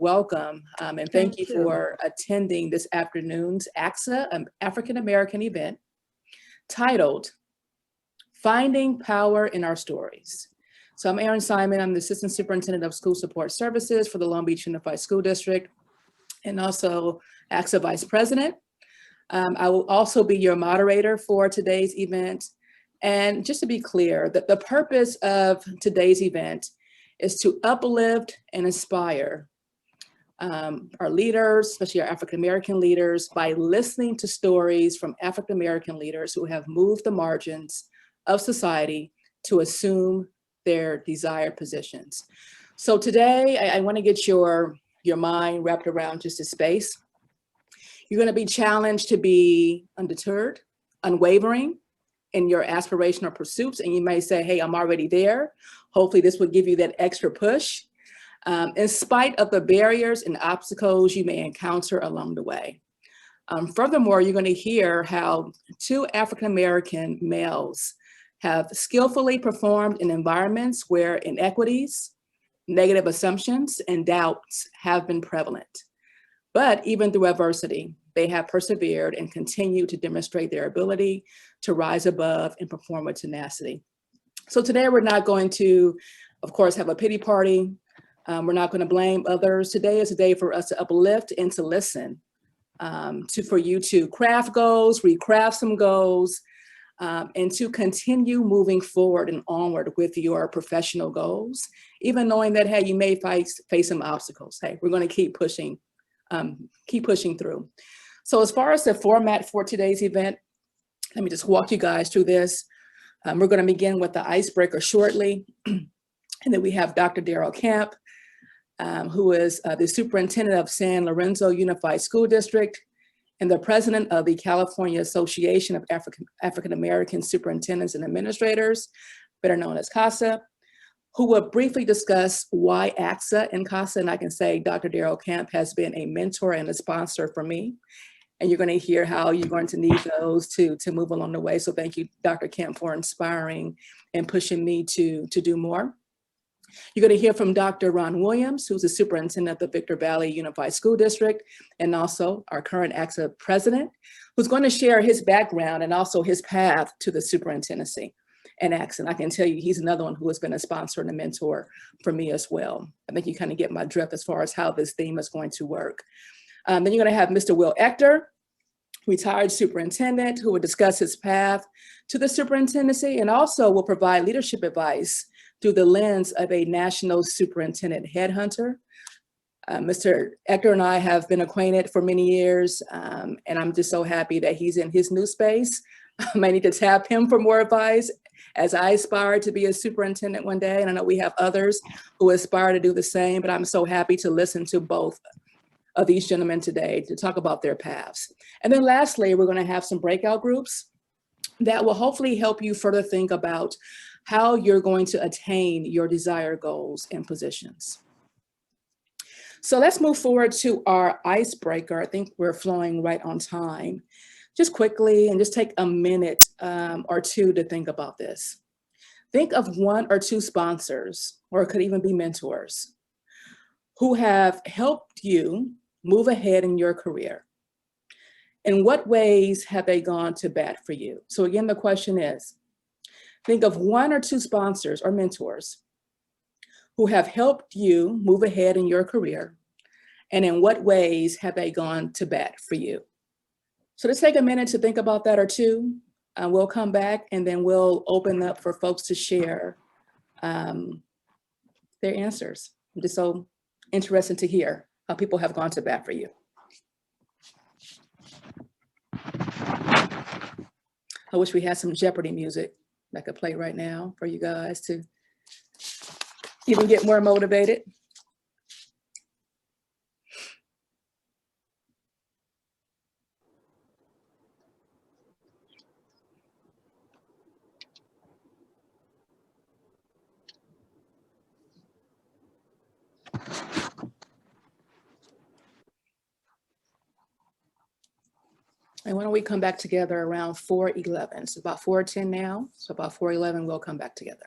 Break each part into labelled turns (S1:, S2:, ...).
S1: welcome, and thank you for attending this afternoon's ACSA African American event titled Finding Power in Our Stories. So I'm Erin Simons. I'm the Assistant Superintendent of School Support Services for the Long Beach Unified School District and also ACSA Vice President. I will also be your moderator for today's event. And just to be clear, that the purpose of today's event is to uplift and inspire our leaders, especially our African-American leaders, by listening to stories from African-American leaders who have moved the margins of society to assume their desired positions. So today, I want to get your mind wrapped around just a space. You're going to be challenged to be undeterred, unwavering in your aspirational pursuits. And you may say, hey, I'm already there. Hopefully this will give you that extra push, in spite of the barriers and obstacles you may encounter along the way. Furthermore, you're going to hear how two African-American males have skillfully performed in environments where inequities, negative assumptions, and doubts have been prevalent. But even through adversity, they have persevered and continue to demonstrate their ability to rise above and perform with tenacity. So today we're not going to, of course, have a pity party. We're not going to blame others. Today is a day for us to uplift and to listen, for you to craft goals, recraft some goals, and to continue moving forward and onward with your professional goals, even knowing that, hey, you may face some obstacles. Hey, we're going to keep pushing through. So as far as the format for today's event, let me just walk you guys through this. We're going to begin with the icebreaker shortly. And then we have Dr. Daryl Kemp, who is the superintendent of San Lorenzo Unified School District and the president of the California Association of African-American Superintendents and Administrators, better known as CASA, who will briefly discuss why ACSA and CASA. And I can say Dr. Daryl Kemp has been a mentor and a sponsor for me. And you're going to hear how you're going to need those to move along the way. So thank you, Dr. Kemp, for inspiring and pushing me to do more. You're going to hear from Dr. Ron Williams, who's the superintendent of the Victor Valley Unified School District, and also our current ACSA president, who's going to share his background and also his path to the superintendency and ACSA. And I can tell you, he's another one who has been a sponsor and a mentor for me as well. I think you kind of get my drift as far as how this theme is going to work. Then you're going to have Mr. Will Ector, retired superintendent, who will discuss his path to the superintendency and also will provide leadership advice through the lens of a national superintendent headhunter. Mr. Ector and I have been acquainted for many years, and I'm just so happy that he's in his new space. I may need to tap him for more advice as I aspire to be a superintendent one day. And I know we have others who aspire to do the same, but I'm so happy to listen to both of these gentlemen today to talk about their paths. And then lastly, we're going to have some breakout groups that will hopefully help you further think about how you're going to attain your desired goals and positions. So let's move forward to our icebreaker. I think we're flowing right on time. Just quickly, and just take a minute or two to think about this. Think of one or two sponsors, or it could even be mentors, who have helped you move ahead in your career. In what ways have they gone to bat for you? So again, the question is, think of one or two sponsors or mentors who have helped you move ahead in your career, and in what ways have they gone to bat for you? So let's take a minute to think about that or two. We'll come back and then we'll open up for folks to share their answers. I'm just so interested to hear how people have gone to bat for you. I wish we had some Jeopardy music that could play right now for you guys to even get more motivated. And why don't we come back together around 4:11? It's about 4:10 now. So about 4:11, we'll come back together.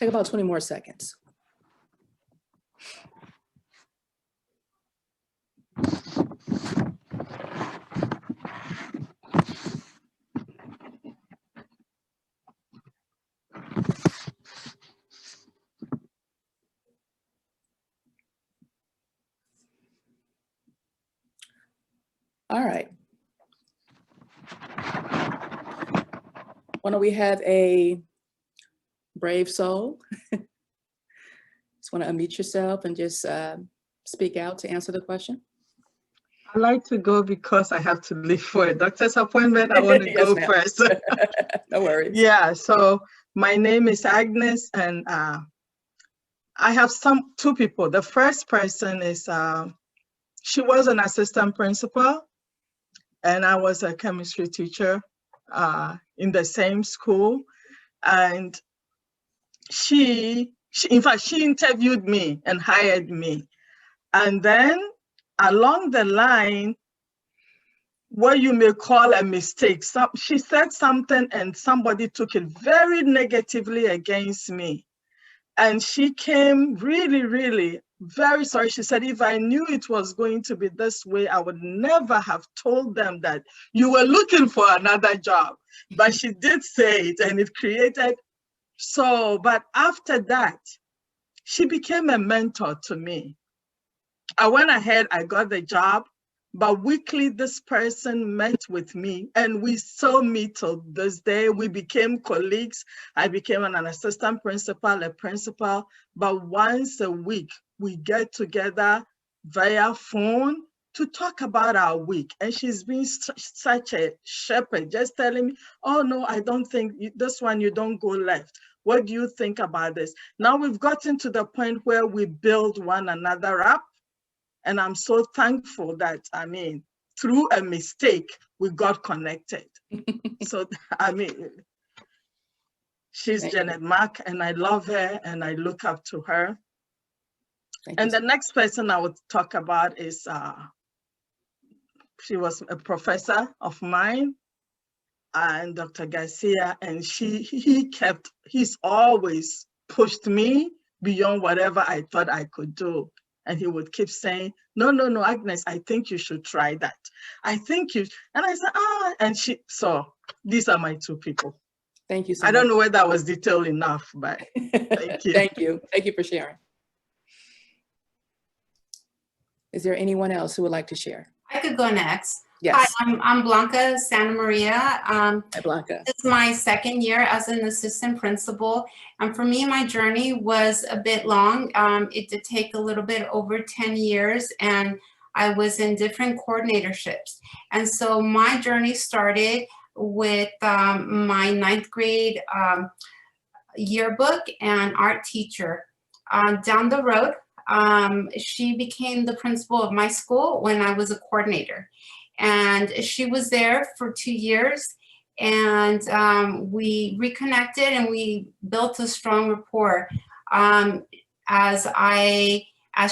S1: Take about 20 more seconds. All right. Why don't we have a brave soul? Just want to unmute yourself and just speak out to answer the question.
S2: I like to go because I have to leave for a doctor's appointment. I want to go first.
S1: No worries.
S2: Yeah, so my name is Agnes, and I have two people. The first person is, she was an assistant principal, and I was a chemistry teacher in the same school. And she in fact, she interviewed me and hired me. And then along the line, what you may call a mistake, she said something and somebody took it very negatively against me. And she came really, really very sorry. She said, if I knew it was going to be this way, I would never have told them that you were looking for another job. But she did say it, and it created but after that, she became a mentor to me. I went ahead, I got the job, but weekly this person met with me, and we still meet till this day. We became colleagues. I became an assistant principal, a principal, but once a week we get together via phone to talk about our week. And she's been such a shepherd, just telling me, oh no, I don't think this one, you don't go left. What do you think about this? Now we've gotten to the point where we build one another up. And I'm so thankful that, through a mistake, we got connected. So, she's Janet Mack, and I love her, and I look up to her. And the next person I would talk about is, she was a professor of mine, and Dr. Garcia, and he's always pushed me beyond whatever I thought I could do. And he would keep saying, no, Agnes, I think you should try that. I think you, and I said, so these are my two people.
S1: Thank you so much.
S2: I don't know whether that was detailed enough, but thank you.
S1: Thank you. Thank you for sharing. Is there anyone else who would like to share?
S3: I could go next.
S1: Yes.
S3: Hi, I'm Blanca Santa Maria.
S1: Hi, Blanca.
S3: This is my second year as an assistant principal. And for me, my journey was a bit long. It did take a little bit over 10 years, and I was in different coordinatorships. And so my journey started with my 9th grade yearbook and art teacher. Down the road, she became the principal of my school when I was a coordinator. And she was there for 2 years, and we reconnected and we built a strong rapport. As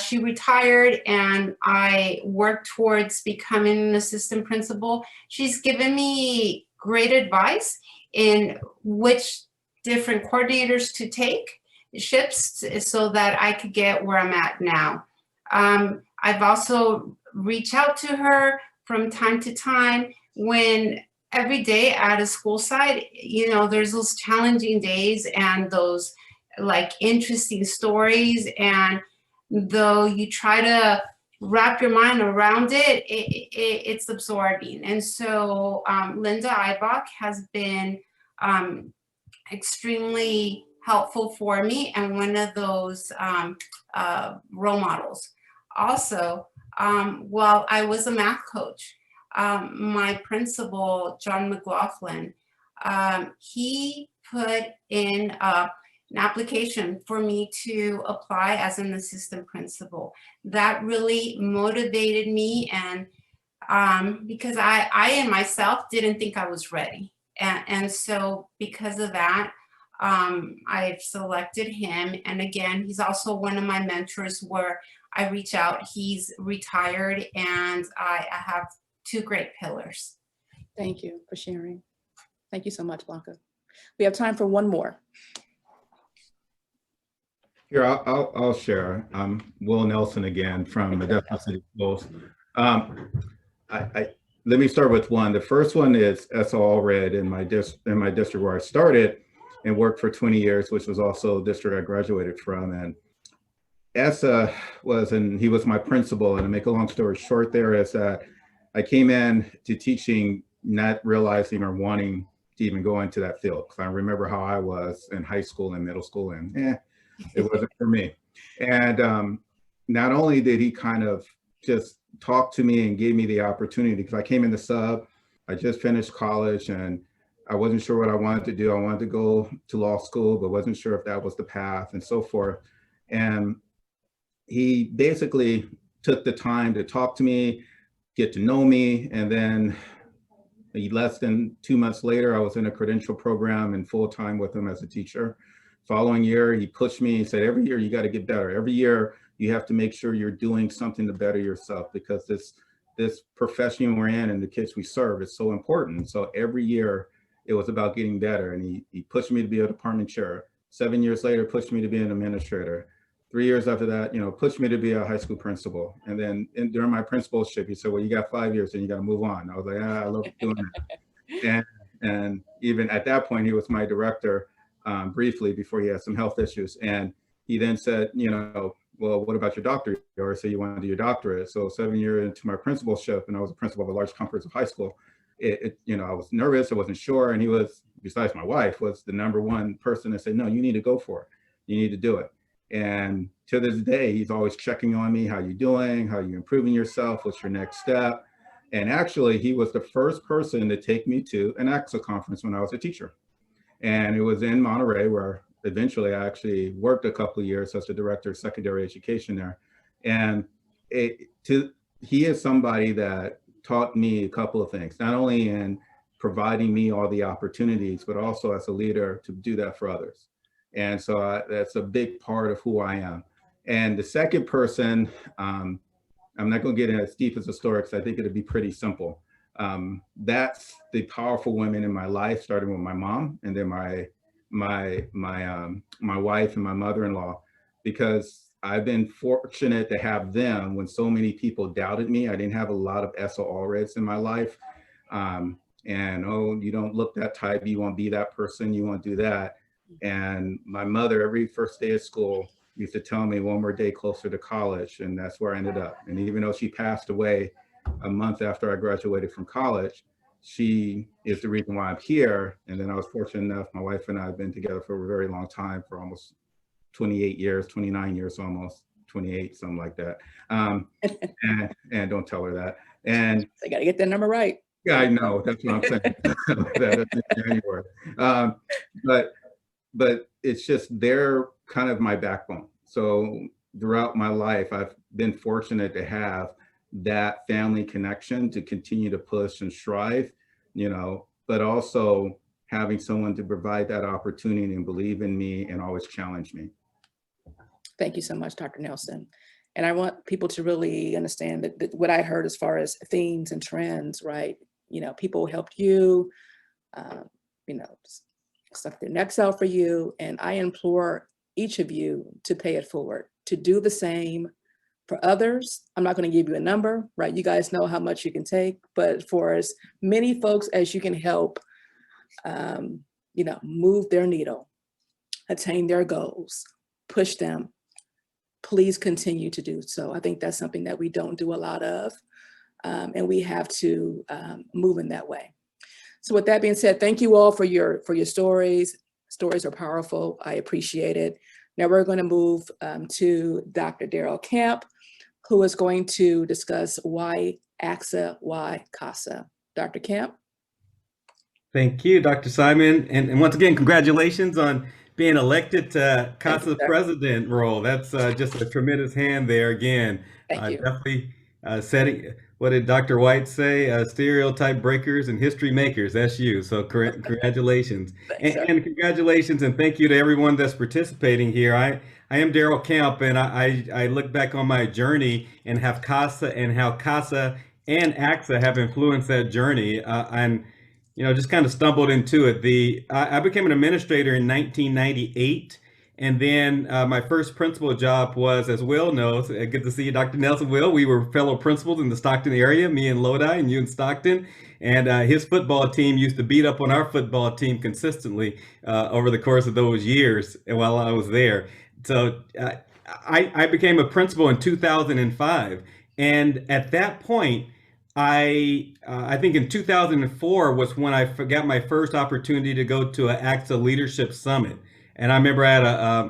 S3: she retired and I worked towards becoming an assistant principal, she's given me great advice in which different coordinators to take ships so that I could get where I'm at now. I've also reached out to her from time to time when every day at a school site, there's those challenging days and those like interesting stories. And though you try to wrap your mind around it, it's absorbing. And so Linda Eibach has been extremely helpful for me and one of those role models. Also, while I was a math coach, my principal, John McLaughlin, he put in an application for me to apply as an assistant principal. That really motivated me, and because I in myself didn't think I was ready. And so because of that, I've selected him. And again, he's also one of my mentors where I reach out. He's retired, and I have 2 great pillars.
S1: Thank you for sharing. Thank you so much, Blanca. We have time for one more.
S4: Here, I'll share. I'm Will Nelson again from Modesto City Schools. I let me start with one. The first one is SO Red in my district where I started and worked for 20 years, which was also the district I graduated from. And ESSA he was my principal. And to make a long story short, there is that I came in to teaching, not realizing or wanting to even go into that field. Because I remember how I was in high school and middle school, and it wasn't for me. And not only did he kind of just talk to me and gave me the opportunity, because I came in the sub, I just finished college and I wasn't sure what I wanted to do. I wanted to go to law school, but wasn't sure if that was the path and so forth. And he basically took the time to talk to me, get to know me, and then less than 2 months later, I was in a credential program and full-time with him as a teacher. Following year, he pushed me, he said, every year you got to get better. Every year you have to make sure you're doing something to better yourself, because this profession we're in and the kids we serve is so important. So every year it was about getting better. And he pushed me to be a department chair. 7 years later, pushed me to be an administrator. 3 years after that, pushed me to be a high school principal. And then during my principalship, he said, well, you got 5 years and you got to move on. I was like, I love doing that. And even at that point, he was my director briefly before he had some health issues. And he then said, well, what about your doctorate? Or say you want to do your doctorate. So 7 years into my principalship, and I was a principal of a large comprehensive high school, I was nervous, I wasn't sure. And he was, besides my wife, was the number one person that said, no, you need to go for it. You need to do it. And to this day, he's always checking on me. How you doing? How you improving yourself? What's your next step? And actually, he was the first person to take me to an ACSA conference when I was a teacher. And it was in Monterey, where eventually I actually worked a couple of years as the director of secondary education there. And he is somebody that taught me a couple of things, not only in providing me all the opportunities, but also as a leader to do that for others. And so that's a big part of who I am. And the second person, I'm not going to get in as deep as the story, because I think it'd be pretty simple. That's the powerful women in my life, starting with my mom, and then my wife and my mother-in-law, because I've been fortunate to have them when so many people doubted me. I didn't have a lot of SO-Reds in my life. Oh, you don't look that type, you won't be that person, you won't do that. And my mother, every first day of school, used to tell me one more day closer to college, and that's where I ended up. And even though she passed away a month after I graduated from college, she is the reason why I'm here. And then I was fortunate enough, my wife and I have been together for a very long time, for almost 28 years, 29 years, almost 28, something like that. And don't tell her that. And
S1: I got to get that number right.
S4: Yeah, I know, that's what I'm saying. That's in January. But it's just, they're kind of my backbone. So throughout my life, I've been fortunate to have that family connection to continue to push and strive, but also having someone to provide that opportunity and believe in me and always challenge me.
S1: Thank you so much, Dr. Nelson. And I want people to really understand that what I heard as far as themes and trends, right? People helped you, stuck their necks out for you. And I implore each of you to pay it forward, to do the same for others. I'm not going to give you a number, right? You guys know how much you can take, but for as many folks as you can help, move their needle, attain their goals, push them, please continue to do so. I think that's something that we don't do a lot of, and we have to move in that way. So with that being said, thank you all for your stories. Stories are powerful. I appreciate it. Now we're going to move to Dr. Daryl Kemp, who is going to discuss why ACSA, why CASA. Dr. Kemp.
S5: Thank you, Dr. Simon. And once again, congratulations on being elected to CASA president role. That's just a tremendous hand there again.
S1: Thank you.
S5: Definitely setting, what did Dr. White say? Stereotype breakers and history makers. That's you. So congratulations.
S1: Thanks,
S5: and congratulations and thank you to everyone that's participating here. I am Daryl Kemp, and I look back on my journey and have CASA and how CASA and ACSA have influenced that journey. And just kind of stumbled into it. I became an administrator in 1998, And then my first principal job was, as Will knows, good to see you, Dr. Nelson. Will, we were fellow principals in the Stockton area, me in Lodi and you in Stockton. And his football team used to beat up on our football team consistently over the course of those years while I was there. So I became a principal in 2005. And at that point, I think in 2004 was when I got my first opportunity to go to an ACSA Leadership Summit. And I remember I had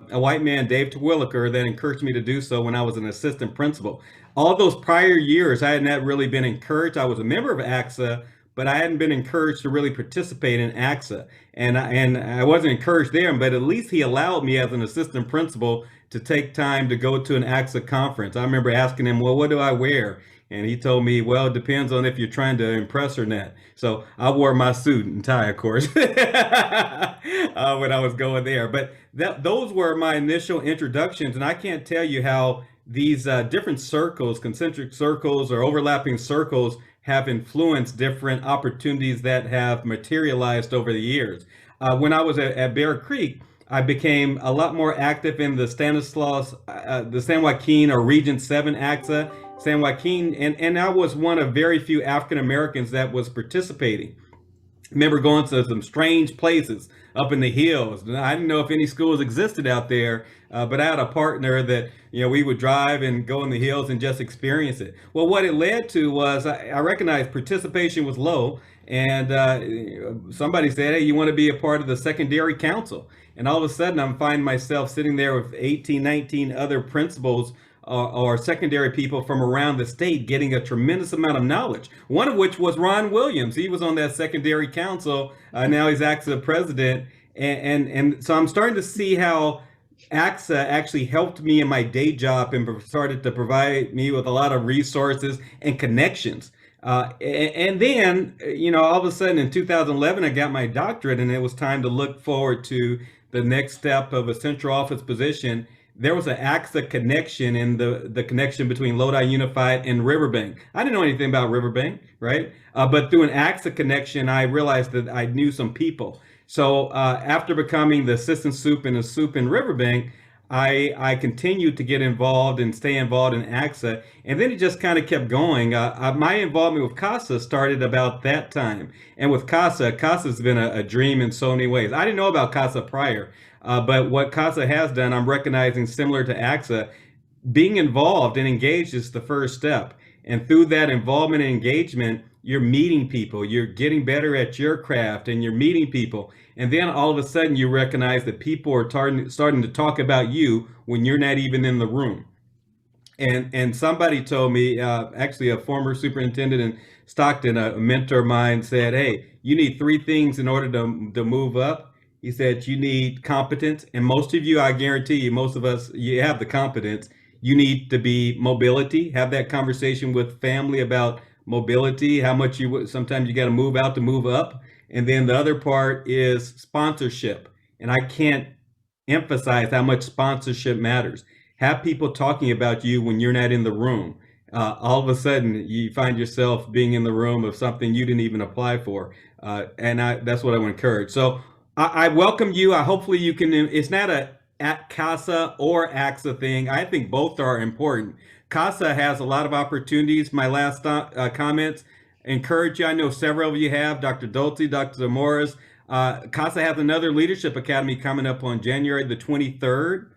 S5: a white man, Dave Terwilliger, that encouraged me to do so when I was an assistant principal. All those prior years, I had not really been encouraged. I was a member of ACSA, but I hadn't been encouraged to really participate in ACSA. And I wasn't encouraged there, but at least he allowed me as an assistant principal to take time to go to an ACSA conference. I remember asking him, well, what do I wear? And he told me, well, it depends on if you're trying to impress or not. So I wore my suit and tie, of course, when I was going there. But those were my initial introductions. And I can't tell you how these different circles, concentric circles or overlapping circles, have influenced different opportunities that have materialized over the years. When I was at Bear Creek, I became a lot more active in the Stanislaus, the San Joaquin or Region 7 ACSA, San Joaquin, and I was one of very few African Americans that was participating. I remember going to some strange places up in the hills. I didn't know if any schools existed out there, but I had a partner that, we would drive and go in the hills and just experience it. Well, what it led to was I recognized participation was low, and somebody said, hey, you want to be a part of the secondary council? And all of a sudden, I'm finding myself sitting there with 18, 19 other principals or secondary people from around the state getting a tremendous amount of knowledge. One of which was Ron Williams. He was on that secondary council. Now he's ACSA president. And so I'm starting to see how ACSA actually helped me in my day job and started to provide me with a lot of resources and connections. And then, all of a sudden in 2011, I got my doctorate, and it was time to look forward to the next step of a central office position. There was an ACSA connection in the connection between Lodi Unified and Riverbank. I didn't know anything about Riverbank, right? But through an ACSA connection, I realized that I knew some people. So after becoming the assistant soup in Riverbank, I continued to get involved and stay involved in ACSA. And then it just kind of kept going. My involvement with CASA started about that time. And with CASA's been a dream in so many ways. I didn't know about CASA prior. But what CASA has done, I'm recognizing similar to ACSA, being involved and engaged is the first step. And through that involvement and engagement, you're meeting people, you're getting better at your craft, and you're meeting people. And then all of a sudden you recognize that people are starting to talk about you when you're not even in the room. And somebody told me, actually a former superintendent in Stockton, a mentor of mine, said, hey, you need 3 things in order to move up. He said, you need competence. And most of you, I guarantee you, most of us, you have the competence. You need to be mobility, have that conversation with family about mobility, how much sometimes you got to move out to move up. And then the other part is sponsorship. And I can't emphasize how much sponsorship matters. Have people talking about you when you're not in the room. All of a sudden, you find yourself being in the room of something you didn't even apply for. And that's what I would encourage. So I welcome you. Hopefully you can, it's not a at CASA or ACSA thing. I think both are important. CASA has a lot of opportunities. My last comments encourage you. I know several of you have, Dr. Dolte, Dr. Morris. CASA has another leadership academy coming up on January the 23rd.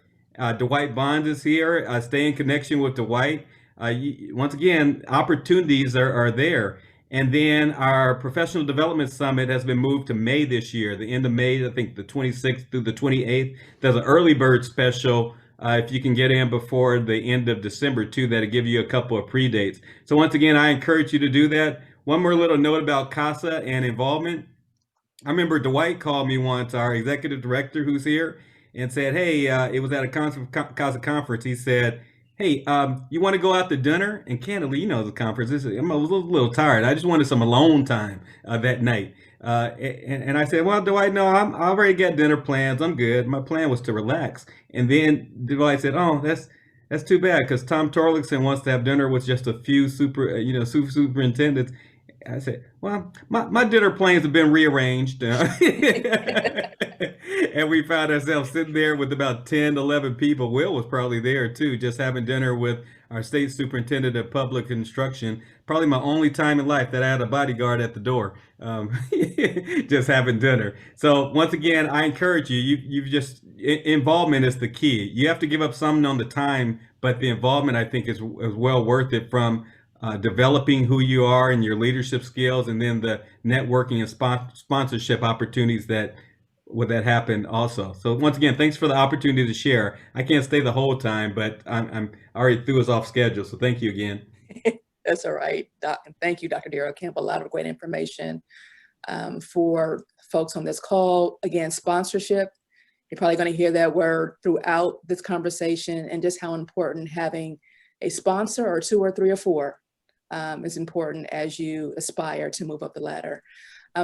S5: Dwight Bond is here. Stay in connection with Dwight. Once again, opportunities are there. And then our professional development summit has been moved to May this year, the end of May, I think the 26th through the 28th. There's an early bird special if you can get in before the end of December too, that'll give you a couple of pre-dates. So once again, I encourage you to do that. One more little note about CASA and involvement. I remember Dwight called me once, our executive director who's here, and said, hey, it was at a CASA conference. He said, hey, you want to go out to dinner? And candidly, the conference, I was a little tired. I just wanted some alone time that night. And I said, well, Dwight, no, I already got dinner plans. I'm good. My plan was to relax. And then Dwight said, oh, that's too bad, because Tom Torlington wants to have dinner with just a few superintendents. I said, well, my dinner plans have been rearranged. And And we found ourselves sitting there with about 10, 11 people. Will was probably there too, just having dinner with our state superintendent of public instruction. Probably my only time in life that I had a bodyguard at the door, just having dinner. So once again, I encourage you, you've just, involvement is the key. You have to give up something on the time, but the involvement, I think, is well worth it, from developing who you are and your leadership skills, and then the networking and sponsorship opportunities that would that happen also. So once again, thanks for the opportunity to share. I can't stay the whole time, but I'm already threw us off schedule. So thank you again.
S1: That's all right, Doc. And thank you, Dr. Daryl Kemp. A lot of great information for folks on this call. Again, sponsorship. You're probably going to hear that word throughout this conversation, and just how important having a sponsor, or 2 or 3 or 4, is important as you aspire to move up the ladder.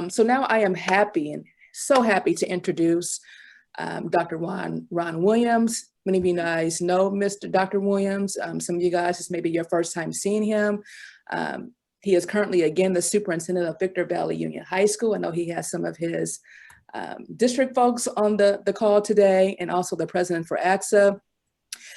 S1: So now I am happy, and so happy, to introduce Dr. Juan Ron Williams. Many of you guys know Dr. Williams. Some of you guys, this may be your first time seeing him. He is currently, again, the superintendent of Victor Valley Union High School. I know he has some of his district folks on the call today, and also the president for ACSA.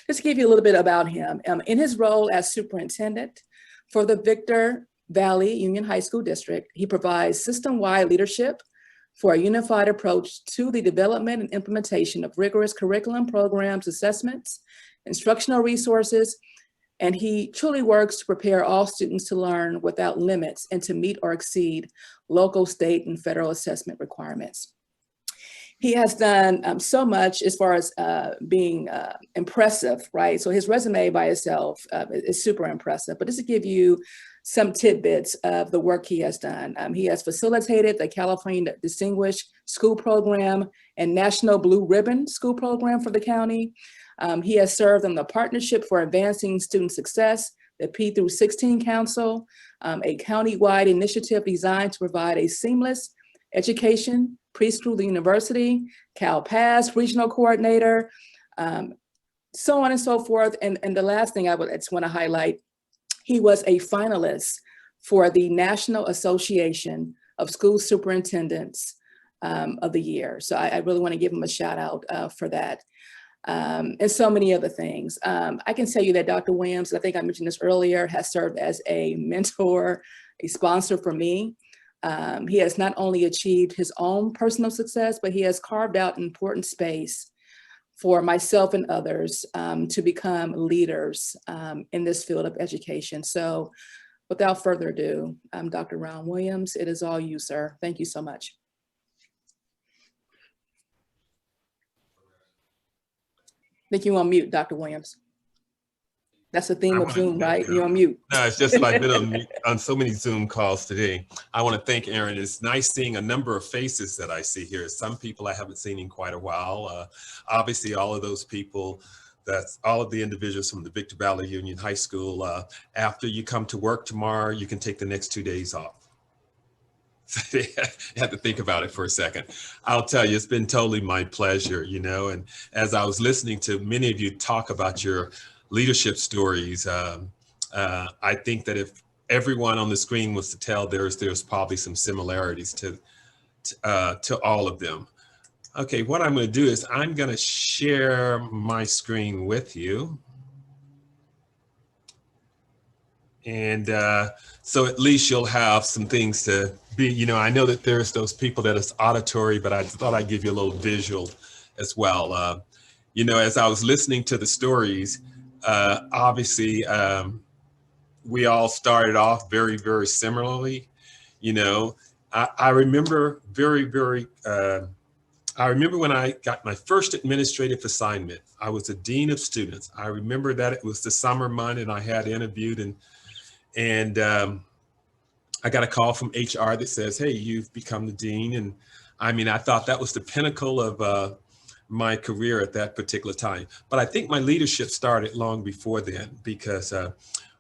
S1: Just to give you a little bit about him. In his role as superintendent for the Victor Valley Union High School District, he provides system-wide leadership for a unified approach to the development and implementation of rigorous curriculum programs, assessments, instructional resources, and he truly works to prepare all students to learn without limits and to meet or exceed local, state, and federal assessment requirements. He has done so much as far as being impressive, right? So his resume by itself is super impressive, but just to give you some tidbits of the work he has done. He has facilitated the California Distinguished School Program and National Blue Ribbon School Program for the county. He has served on the Partnership for Advancing Student Success, the P through 16 Council, a county-wide initiative designed to provide a seamless education, preschool to university, Cal Pass Regional Coordinator, so on and so forth. And the last thing I just want to highlight, he was a finalist for the National Association of School Superintendents of the Year. So I really want to give him a shout out for that. And so many other things. I can tell you that Dr. Williams, I think I mentioned this earlier, has served as a mentor, a sponsor for me. He has not only achieved his own personal success, but he has carved out an important space for myself and others to become leaders in this field of education. So without further ado, Dr. Ron Williams, it is all you, sir. Thank you so much. I think you're on mute, Dr. Williams. That's the theme of Zoom, right? You're on mute.
S6: No, it's just that I've been on so many Zoom calls today. I want to thank Erin. It's nice seeing a number of faces that I see here. Some people I haven't seen in quite a while. Obviously, all of those people, that's all of the individuals from the Victor Valley Union High School. After you come to work tomorrow, you can take the next 2 days off. You have to think about it for a second. I'll tell you, it's been totally my pleasure, you know, and as I was listening to many of you talk about your leadership stories, I think that if everyone on the screen was to tell there's probably some similarities to all of them. Okay, what I'm going to do is I'm going to share my screen with you. And so at least you'll have some things to be, you know, I know that there's those people that is auditory, but I thought I'd give you a little visual as well. You know, as I was listening to the stories, obviously, we all started off very, very similarly. You know, I remember I remember when I got my first administrative assignment. I was a dean of students. I remember that it was the summer month, and I had interviewed, and I got a call from HR that says, "Hey, you've become the dean." And I mean, I thought that was the pinnacle of my career at that particular time. But I think my leadership started long before then, because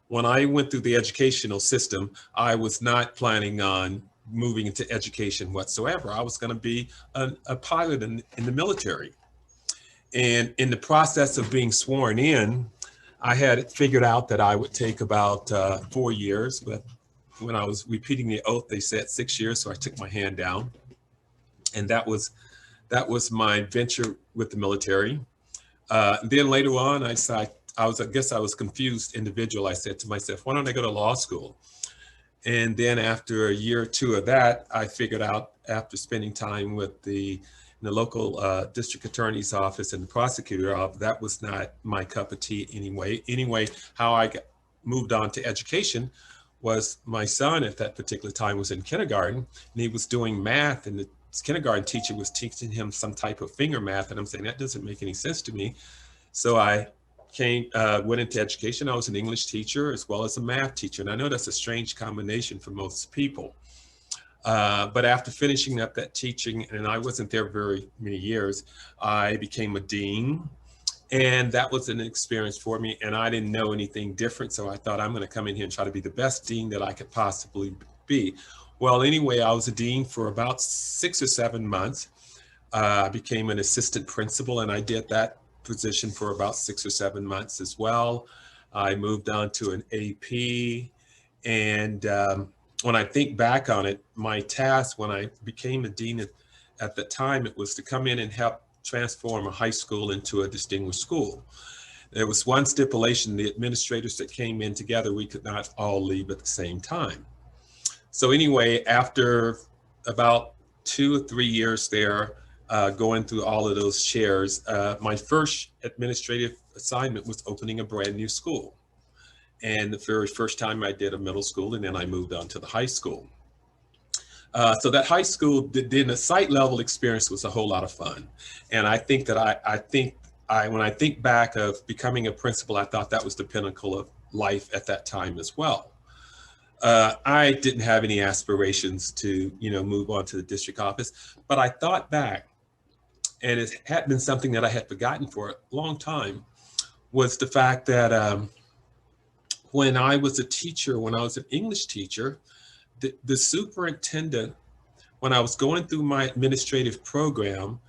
S6: when I went through the educational system, I was not planning on moving into education whatsoever. I was going to be a pilot in the military. And in the process of being sworn in, I had figured out that I would take about 4 years, but when I was repeating the oath, they said 6 years, so I took my hand down. And that was That was my venture with the military. Then later on, I guess I was a confused individual. I said to myself, why don't I go to law school? And then after a year or two of that, I figured out, after spending time with the local district attorney's office and the prosecutor office, that was not my cup of tea anyway. Anyway, how I moved on to education was my son at that particular time was in kindergarten, and he was doing math, and the kindergarten teacher was teaching him some type of finger math, and I'm saying, that doesn't make any sense to me. So I went into education. I was an English teacher as well as a math teacher. And I know that's a strange combination for most people. But after finishing up that teaching, and I wasn't there very many years, I became a dean. And that was an experience for me. And I didn't know anything different. So I thought, I'm going to come in here and try to be the best dean that I could possibly be. Well, anyway, I was a dean for about 6 or 7 months. I became an assistant principal, and I did that position for about 6 or 7 months as well. I moved on to an AP, and when I think back on it, my task when I became a dean at the time, it was to come in and help transform a high school into a distinguished school. There was one stipulation: the administrators that came in together, we could not all leave at the same time. So anyway, after about 2 or 3 years there, going through all of those chairs, my first administrative assignment was opening a brand new school. And the very first time I did a middle school, and then I moved on to the high school. So that high school, then the site level experience was a whole lot of fun. And I think that when I think back of becoming a principal, I thought that was the pinnacle of life at that time as well. I didn't have any aspirations to, move on to the district office, but I thought back, and it had been something that I had forgotten for a long time, was the fact that when I was a teacher, when I was an English teacher, the superintendent, when I was going through my administrative program,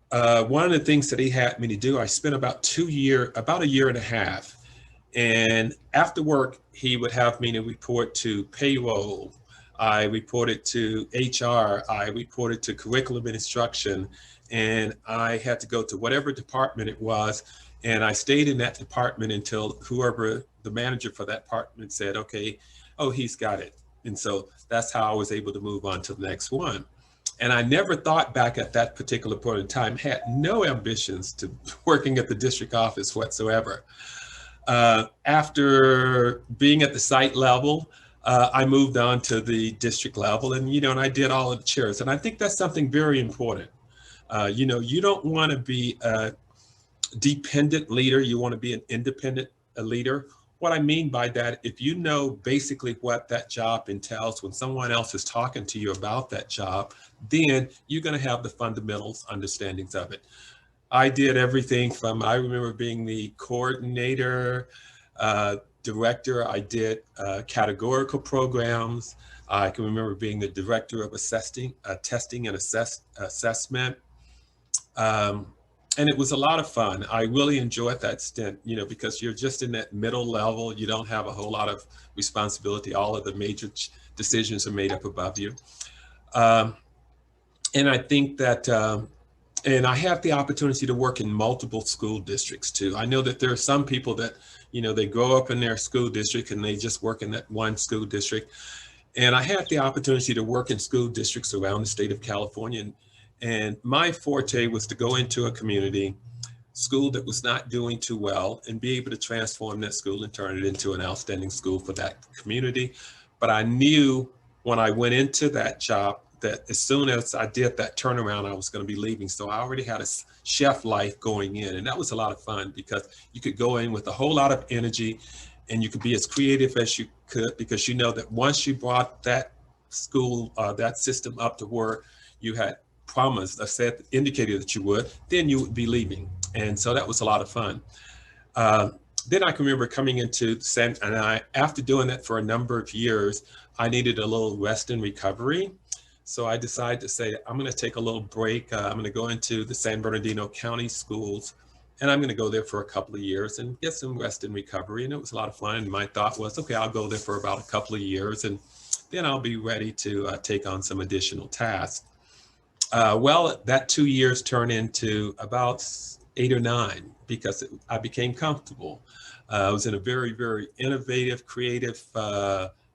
S6: one of the things that he had me to do, I spent about a year and a half. And after work, he would have me to report to payroll. I reported to HR. I reported to curriculum and instruction. And I had to go to whatever department it was. And I stayed in that department until whoever the manager for that department said, okay, oh, he's got it. And so that's how I was able to move on to the next one. And I never thought back at that particular point in time, had no ambitions to working at the district office whatsoever. After being at the site level, I moved on to the district level, and and I did all of the chairs. And I think that's something very important. You don't want to be a dependent leader. You want to be an independent leader. What I mean by that, if you know basically what that job entails when someone else is talking to you about that job, then you're going to have the fundamentals understandings of it. I did everything from, I remember being the coordinator, director. I did categorical programs. I can remember being the director of testing and assessment. And it was a lot of fun. I really enjoyed that stint, because you're just in that middle level. You don't have a whole lot of responsibility. All of the major decisions are made up above you. And I think that, and I have the opportunity to work in multiple school districts too. I know that there are some people that, they grow up in their school district and they just work in that one school district. And I had the opportunity to work in school districts around the state of California. And my forte was to go into a community school that was not doing too well and be able to transform that school and turn it into an outstanding school for that community. But I knew when I went into that job that as soon as I did that turnaround, I was going to be leaving. So I already had a chef life going in, and that was a lot of fun because you could go in with a whole lot of energy and you could be as creative as you could, because that once you brought that school, that system up to where you had promised, indicated that you would, then you would be leaving. And so that was a lot of fun. Then I can remember coming into after doing that for a number of years, I needed a little rest and recovery. So I decided to say, I'm going to take a little break. I'm going to go into the San Bernardino County schools, and I'm going to go there for a couple of years and get some rest and recovery. And it was a lot of fun. And my thought was, okay, I'll go there for about a couple of years, and then I'll be ready to take on some additional tasks. Well, that 2 years turned into about 8 or 9 because I became comfortable. I was in a very, very innovative, creative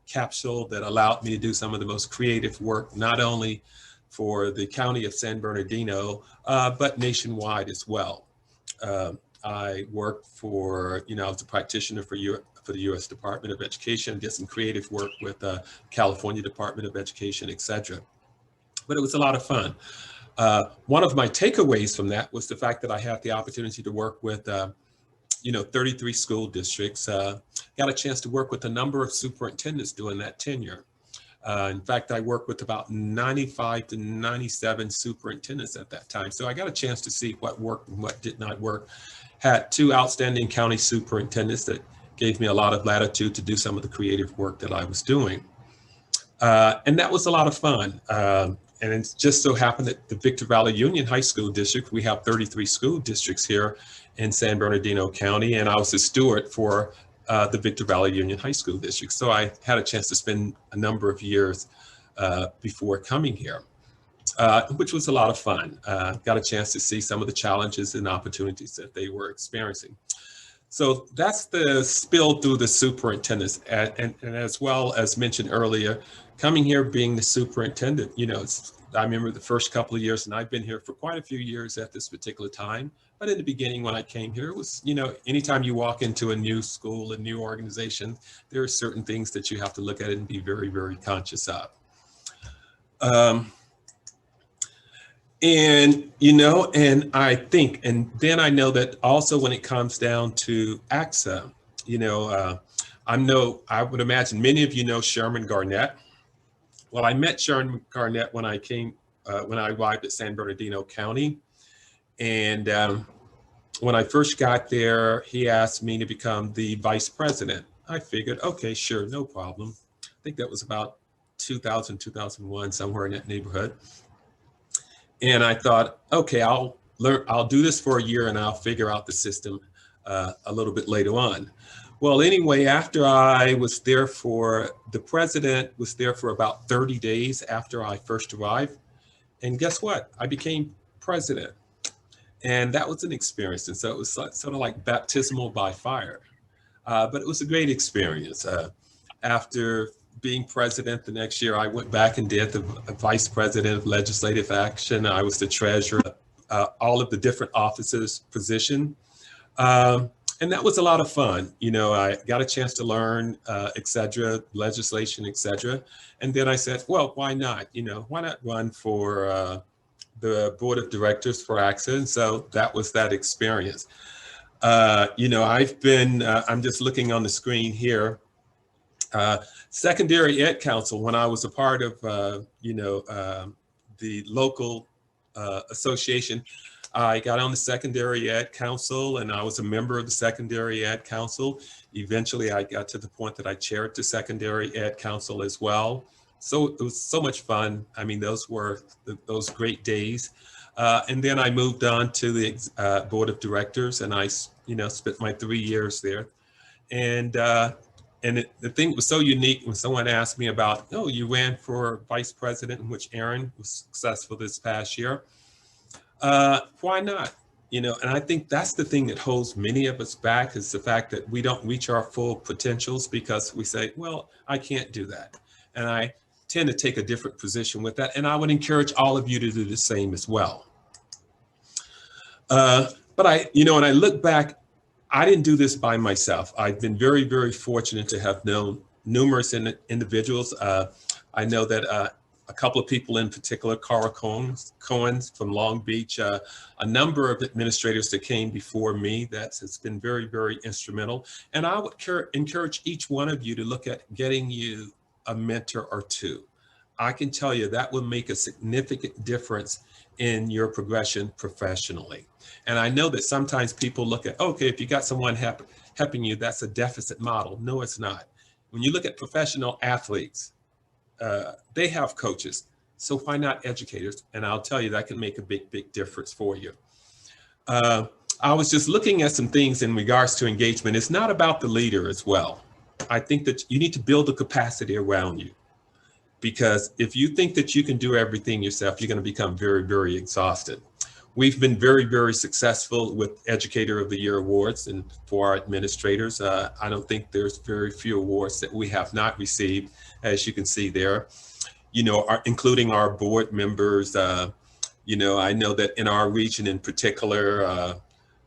S6: capsule that allowed me to do some of the most creative work, not only for the county of San Bernardino, but nationwide as well. I worked for, I was a practitioner for the U.S. Department of Education, did some creative work with the California Department of Education, etc. But it was a lot of fun. One of my takeaways from that was the fact that I had the opportunity to work with 33 school districts, got a chance to work with a number of superintendents during that tenure. In fact, I worked with about 95 to 97 superintendents at that time. So I got a chance to see what worked and what did not work. Had 2 outstanding county superintendents that gave me a lot of latitude to do some of the creative work that I was doing. And that was a lot of fun. And it just so happened that the Victor Valley Union High School District, we have 33 school districts here in San Bernardino County, and I was the steward for the Victor Valley Union High School District. So I had a chance to spend a number of years before coming here, which was a lot of fun. Got a chance to see some of the challenges and opportunities that they were experiencing. So that's the spill through the superintendents. And as well as mentioned earlier, coming here being the superintendent, I remember the first couple of years, and I've been here for quite a few years at this particular time. But in the beginning, when I came here, it was, anytime you walk into a new school, a new organization, there are certain things that you have to look at and be very, very conscious of. And I think, and then I know that also when it comes down to ACSA, I would imagine many of you know Sherman Garnett. Well, I met Sherman Garnett when I arrived at San Bernardino County. And when I first got there, he asked me to become the vice president. I figured, okay, sure, no problem. I think that was about 2000, 2001, somewhere in that neighborhood. And I thought, okay, I'll do this for a year and I'll figure out the system a little bit later on. Well, anyway, after I was there the president was there for about 30 days after I first arrived. And guess what? I became president. And that was an experience. And so it was sort of like baptismal by fire. But it was a great experience. After being president the next year, I went back and did the vice president of legislative action. I was the treasurer, all of the different offices position. And that was a lot of fun. I got a chance to learn, et cetera, legislation, et cetera. And then I said, well, why not? Why not run for the board of directors for ACSA? And so that was that experience. I've been, I'm just looking on the screen here, Secondary Ed Council, when I was a part of, the local association, I got on the Secondary Ed Council and I was a member of the Secondary Ed Council. Eventually, I got to the point that I chaired the Secondary Ed Council as well. So it was so much fun. I mean, those were those great days. And then I moved on to the board of directors, and I, spent my 3 years there. And the thing was so unique when someone asked me about, oh, you ran for vice president, in which Erin was successful this past year. Why not? And I think that's the thing that holds many of us back, is the fact that we don't reach our full potentials because we say, well, I can't do that. And I tend to take a different position with that. And I would encourage all of you to do the same as well. But when I look back, I didn't do this by myself. I've been very, very fortunate to have known numerous individuals. I know that a couple of people in particular, Cara Cohen from Long Beach, a number of administrators that came before me, that has been very, very instrumental. And I would encourage each one of you to look at getting you a mentor or two. I can tell you that will make a significant difference in your progression professionally. And I know that sometimes people look at, okay, if you got someone helping you, that's a deficit model. No, it's not. When you look at professional athletes, they have coaches. So why not educators? And I'll tell you that can make a big, big difference for you. I was just looking at some things in regards to engagement. It's not about the leader as well. I think that you need to build the capacity around you. because if you think that you can do everything yourself, you're going to become very, very exhausted. We've been very, very successful with Educator of the Year awards, and for our administrators, I don't think there's very few awards that we have not received, as you can see there, you know, including our board members. You know, I know that in our region in particular,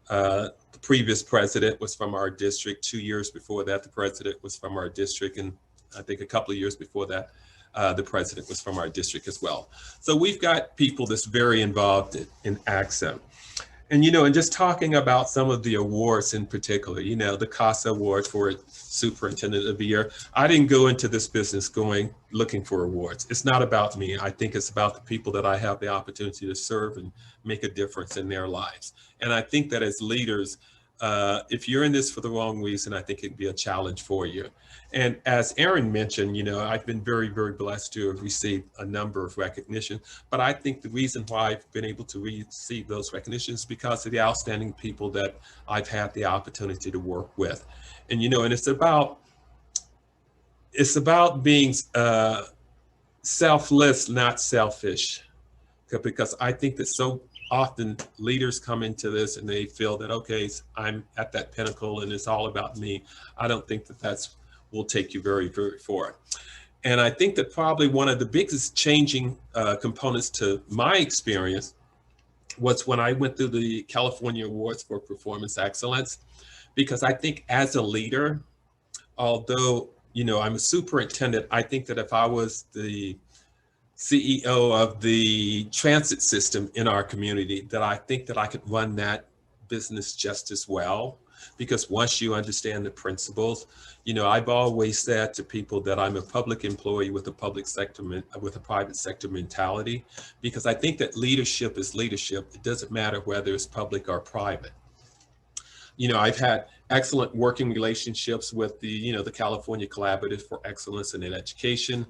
S6: the previous president was from our district. 2 years before that, the president was from our district, and I think a couple of years before that, the president was from our district as well. So we've got people that's very involved in ACSA. And, you know, and just talking about some of the awards in particular, you know, the CASA award for Superintendent of the Year. I didn't go into this business looking for awards. It's not about me. I think it's about the people that I have the opportunity to serve and make a difference in their lives. And I think that as leaders, if you're in this for the wrong reason, I think it'd be a challenge for you. And as Erin mentioned, you know, I've been very, very blessed to have received a number of recognition, but I think the reason why I've been able to receive those recognitions is because of the outstanding people that I've had the opportunity to work with. And, you know, and it's about being selfless, not selfish, because I think that so often leaders come into this and they feel that, okay, I'm at that pinnacle and it's all about me. I don't think that will take you very, very far. And I think that probably one of the biggest changing components to my experience was when I went through the California Awards for Performance Excellence, because I think as a leader, although, you know, I'm a superintendent, I think that if I was the CEO of the transit system in our community, that I think that I could run that business just as well. Because once you understand the principles, you know, I've always said to people that I'm a public employee with a private sector mentality, because I think that leadership is leadership. It doesn't matter whether it's public or private. You know, I've had excellent working relationships with the California Collaborative for Excellence in Education,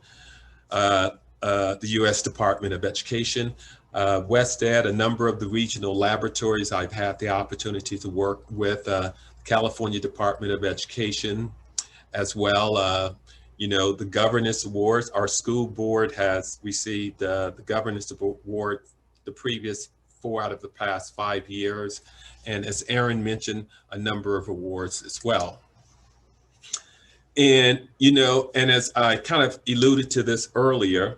S6: the U.S. Department of Education, WestEd, a number of the regional laboratories I've had the opportunity to work with, California Department of Education as well. You know, the governance awards, our school board has received the governance award the previous 4 out of the past 5 years. And as Erin mentioned, a number of awards as well. And, you know, and as I kind of alluded to this earlier,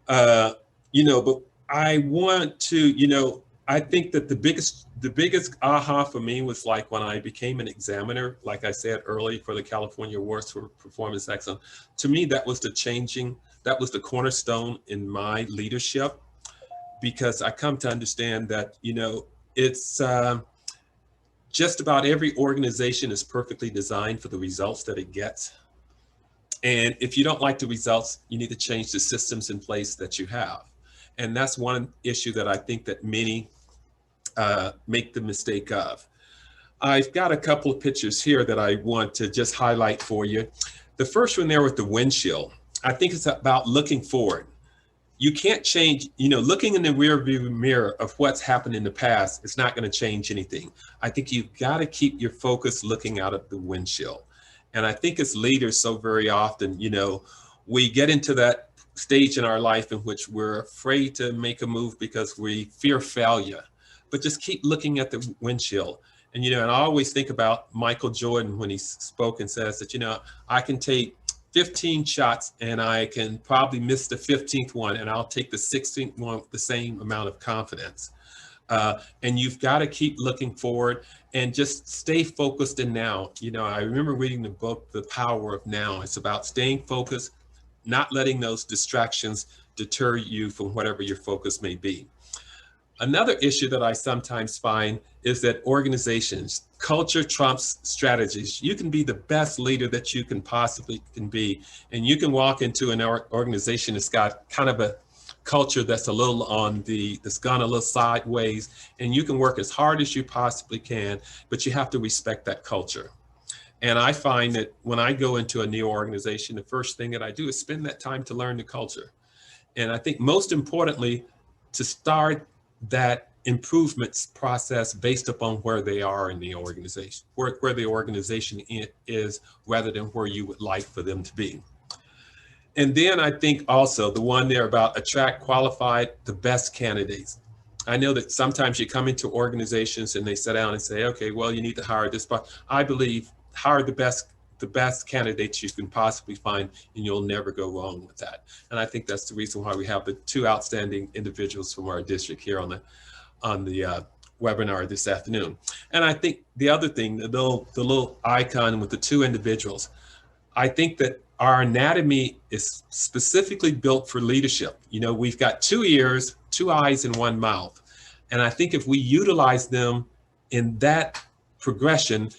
S6: you know, but I want to, you know, I think that the biggest aha for me was like when I became an examiner, like I said earlier, for the California Awards for Performance Excellence. To me, that was the cornerstone in my leadership, because I come to understand that, you know, it's just about every organization is perfectly designed for the results that it gets. And if you don't like the results, you need to change the systems in place that you have. And that's one issue that I think that many make the mistake of. I've got a couple of pictures here that I want to just highlight for you. The first one there with the windshield, I think it's about looking forward. You can't change, you know, looking in the rearview mirror of what's happened in the past, it's not going to change anything. I think you've got to keep your focus looking out of the windshield. And I think as leaders, so very often, you know, we get into that stage in our life in which we're afraid to make a move because we fear failure, but just keep looking at the windshield. And, you know, and I always think about Michael Jordan when he spoke and says that, you know, I can take 15 shots and I can probably miss the 15th one, and I'll take the 16th one with the same amount of confidence. And you've got to keep looking forward and just stay focused in now. You know, I remember reading the book, The Power of Now. It's about staying focused, not letting those distractions deter you from whatever your focus may be. Another issue that I sometimes find is that organizations, culture trumps strategies. You can be the best leader that you can possibly be, and you can walk into an organization that's got kind of a culture that's a little that's gone a little sideways, and you can work as hard as you possibly can, but you have to respect that culture. And I find that when I go into a new organization, the first thing that I do is spend that time to learn the culture. And I think most importantly, to start that improvements process based upon where they are in the organization, where the organization is, rather than where you would like for them to be. And then I think also the one there about attract qualified, the best candidates. I know that sometimes you come into organizations and they sit down and say, okay, well, you need to hire this, but I believe hire the best candidates you can possibly find, and you'll never go wrong with that. And I think that's the reason why we have the two outstanding individuals from our district here on the webinar this afternoon. And I think the other thing, the little icon with the two individuals, I think that our anatomy is specifically built for leadership. You know, we've got 2 ears, 2 eyes, and 1 mouth. And I think if we utilize them in that progression,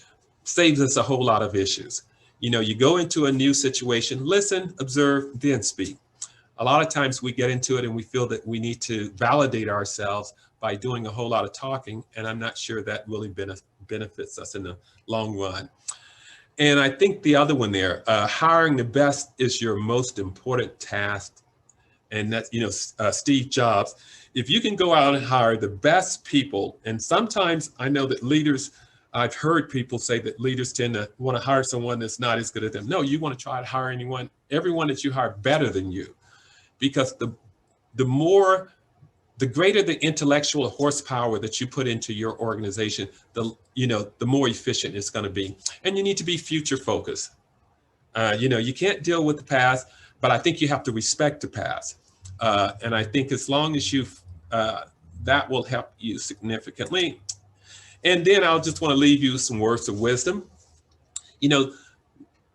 S6: saves us a whole lot of issues. You know, you go into a new situation, listen, observe, then speak. A lot of times we get into it and we feel that we need to validate ourselves by doing a whole lot of talking. And I'm not sure that really benefits us in the long run. And I think the other one there, hiring the best is your most important task. And that's, you know, Steve Jobs, if you can go out and hire the best people, and sometimes I know that leaders, I've heard people say that leaders tend to want to hire someone that's not as good as them. No, you want to try to hire everyone that you hire better than you, because the greater the intellectual horsepower that you put into your organization, the more efficient it's going to be. And you need to be future focused. You know, you can't deal with the past, but I think you have to respect the past. And I think as long as that will help you significantly. And then I'll just want to leave you some words of wisdom. You know,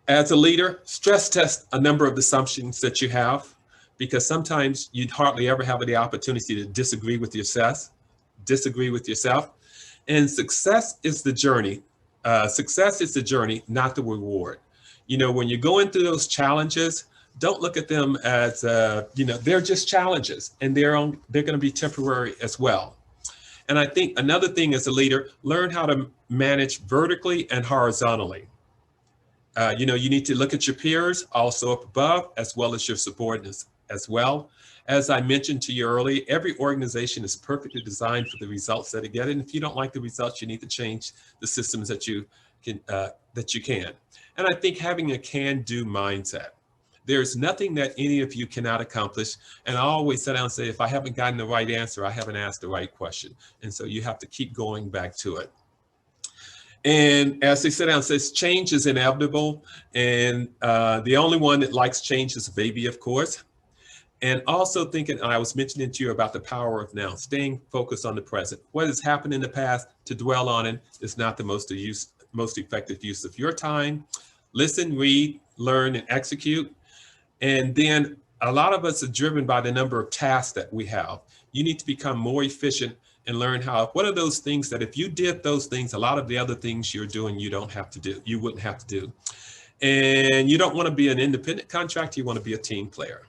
S6: as a leader, stress test a number of assumptions that you have, because sometimes you'd hardly ever have the opportunity to disagree with yourself. And success is the journey. Success is the journey, not the reward. You know, when you go into those challenges, don't look at them as, you know, they're just challenges, and they're going to be temporary as well. And I think another thing as a leader, learn how to manage vertically and horizontally. You know, you need to look at your peers also up above, as well as your subordinates as well. As I mentioned to you earlier, every organization is perfectly designed for the results that it gets. And if you don't like the results, you need to change the systems that you can. And I think having a can-do mindset. There's nothing that any of you cannot accomplish. And I always sit down and say, if I haven't gotten the right answer, I haven't asked the right question. And so you have to keep going back to it. And as they sit down and says, change is inevitable. And the only one that likes change is a baby, of course. And also thinking, I was mentioning to you about the power of now, staying focused on the present. What has happened in the past, to dwell on it is not the most effective use of your time. Listen, read, learn, and execute. And then a lot of us are driven by the number of tasks that we have. You need to become more efficient and learn what are those things that if you did those things, a lot of the other things you're doing, you wouldn't have to do. And you don't want to be an independent contractor, you want to be a team player.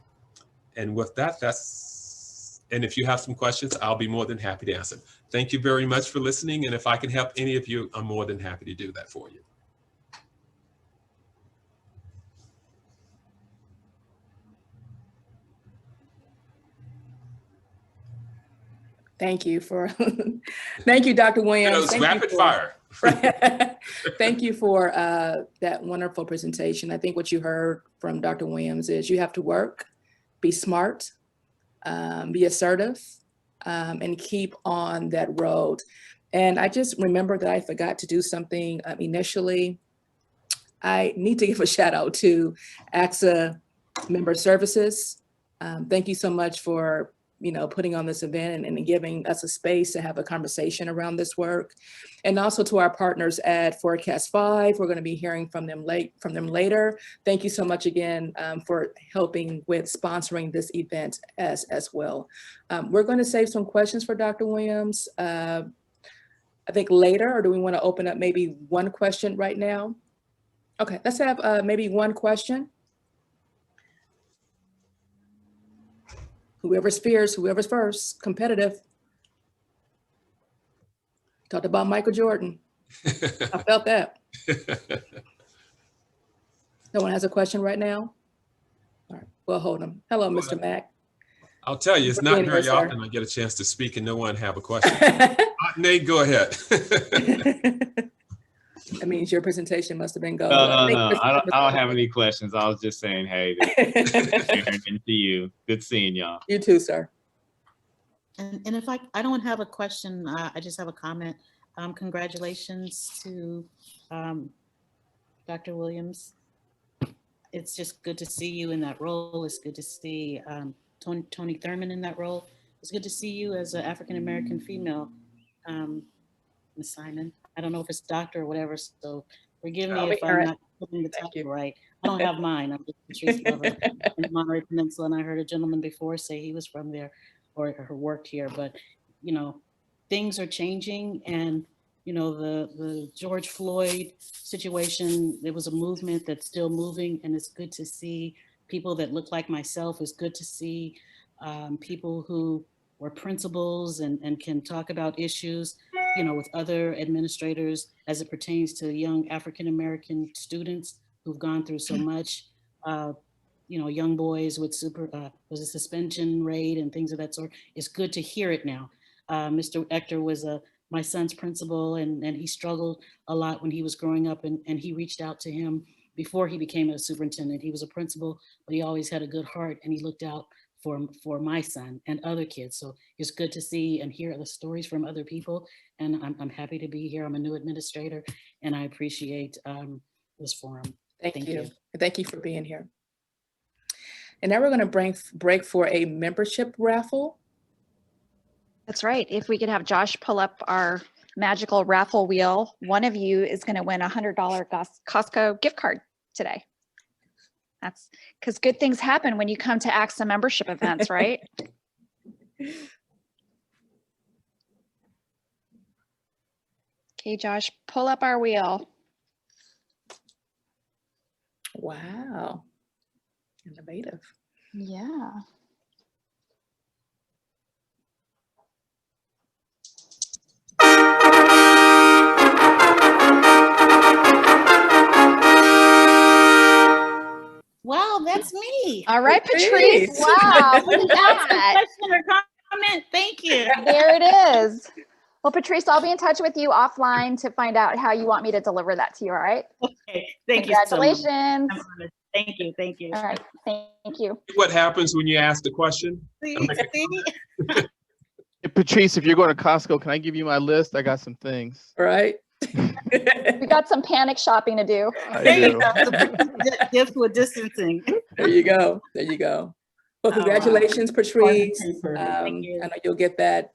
S6: And with that, and if you have some questions, I'll be more than happy to answer. Thank you very much for listening. And if I can help any of you, I'm more than happy to do that for you.
S1: Thank you thank you, Dr. Williams.
S6: It was rapid fire.
S1: Thank you for that wonderful presentation. I think what you heard from Dr. Williams is you have to work, be smart, be assertive, and keep on that road. And I just remember that I forgot to do something initially. I need to give a shout out to ACSA Member Services. Thank you so much for putting on this event and giving us a space to have a conversation around this work. And also to our partners at Forecast 5, we're going to be hearing from them later. Thank you so much again for helping with sponsoring this event as well. We're going to save some questions for Dr. Williams, I think later, or do we want to open up maybe one question right now? Okay, let's have maybe one question. Whoever's fierce, whoever's first, competitive. Talked about Michael Jordan. I felt that. No one has a question right now? All right, we'll hold them. Hello, Mr. Mack.
S6: I'll tell you, it's not very often I get a chance to speak and no one have a question. Nate, go ahead.
S1: That means your presentation must have been gold.
S7: No, I don't have any questions. I was just saying, hey, Erin, and to you. Good seeing y'all.
S1: You too, sir.
S8: And if I don't have a question, I just have a comment. Congratulations to Dr. Williams. It's just good to see you in that role. It's good to see Tony Thurman in that role. It's good to see you as an African-American female, Ms. Simon. I don't know if it's doctor or whatever, so forgive me if I'm not putting the title right. I don't have mine. I'm just a Patrice lover in the Monterey Peninsula, and I heard a gentleman before say he was from there or worked here, but you know, things are changing, and you know, the George Floyd situation, there was a movement that's still moving, and it's good to see people that look like myself. It's good to see people who were principals and can talk about issues, you know, with other administrators as it pertains to young African-American students who've gone through so much, you know, young boys with was a suspension rate and things of that sort. It's good to hear it now. Mr. Ector was my son's principal, and he struggled a lot when he was growing up, and he reached out to him before he became a superintendent. He was a principal, but he always had a good heart, and he looked out for my son and other kids. So it's good to see and hear the stories from other people. And I'm happy to be here. I'm a new administrator, and I appreciate this forum.
S1: Thank you. Thank you for being here. And now we're going to break for a membership raffle.
S9: That's right. If we could have Josh pull up our magical raffle wheel, one of you is going to win a $100 Costco gift card today. That's because good things happen when you come to ACSA membership events, right? Okay, Josh, pull up our wheel.
S1: Wow. Innovative.
S9: Yeah.
S8: Wow, that's me.
S9: All right, Patrice. Wow, look at that.
S8: Question or comment? Thank you.
S9: There it is. Well, Patrice, I'll be in touch with you offline to find out how you want me to deliver that to you, all right?
S8: Okay, thank you so much.
S9: Congratulations.
S8: Thank you, thank you.
S9: All right, thank you.
S6: What happens when you ask the question?
S8: See?
S10: Hey, Patrice, if you're going to Costco, can I give you my list? I got some things.
S1: All right.
S9: We got some panic shopping to do.
S8: There you go. Gifts with distancing.
S1: There you go. There you go. Well, congratulations, Patrice.
S8: Thank you.
S1: I know you'll get that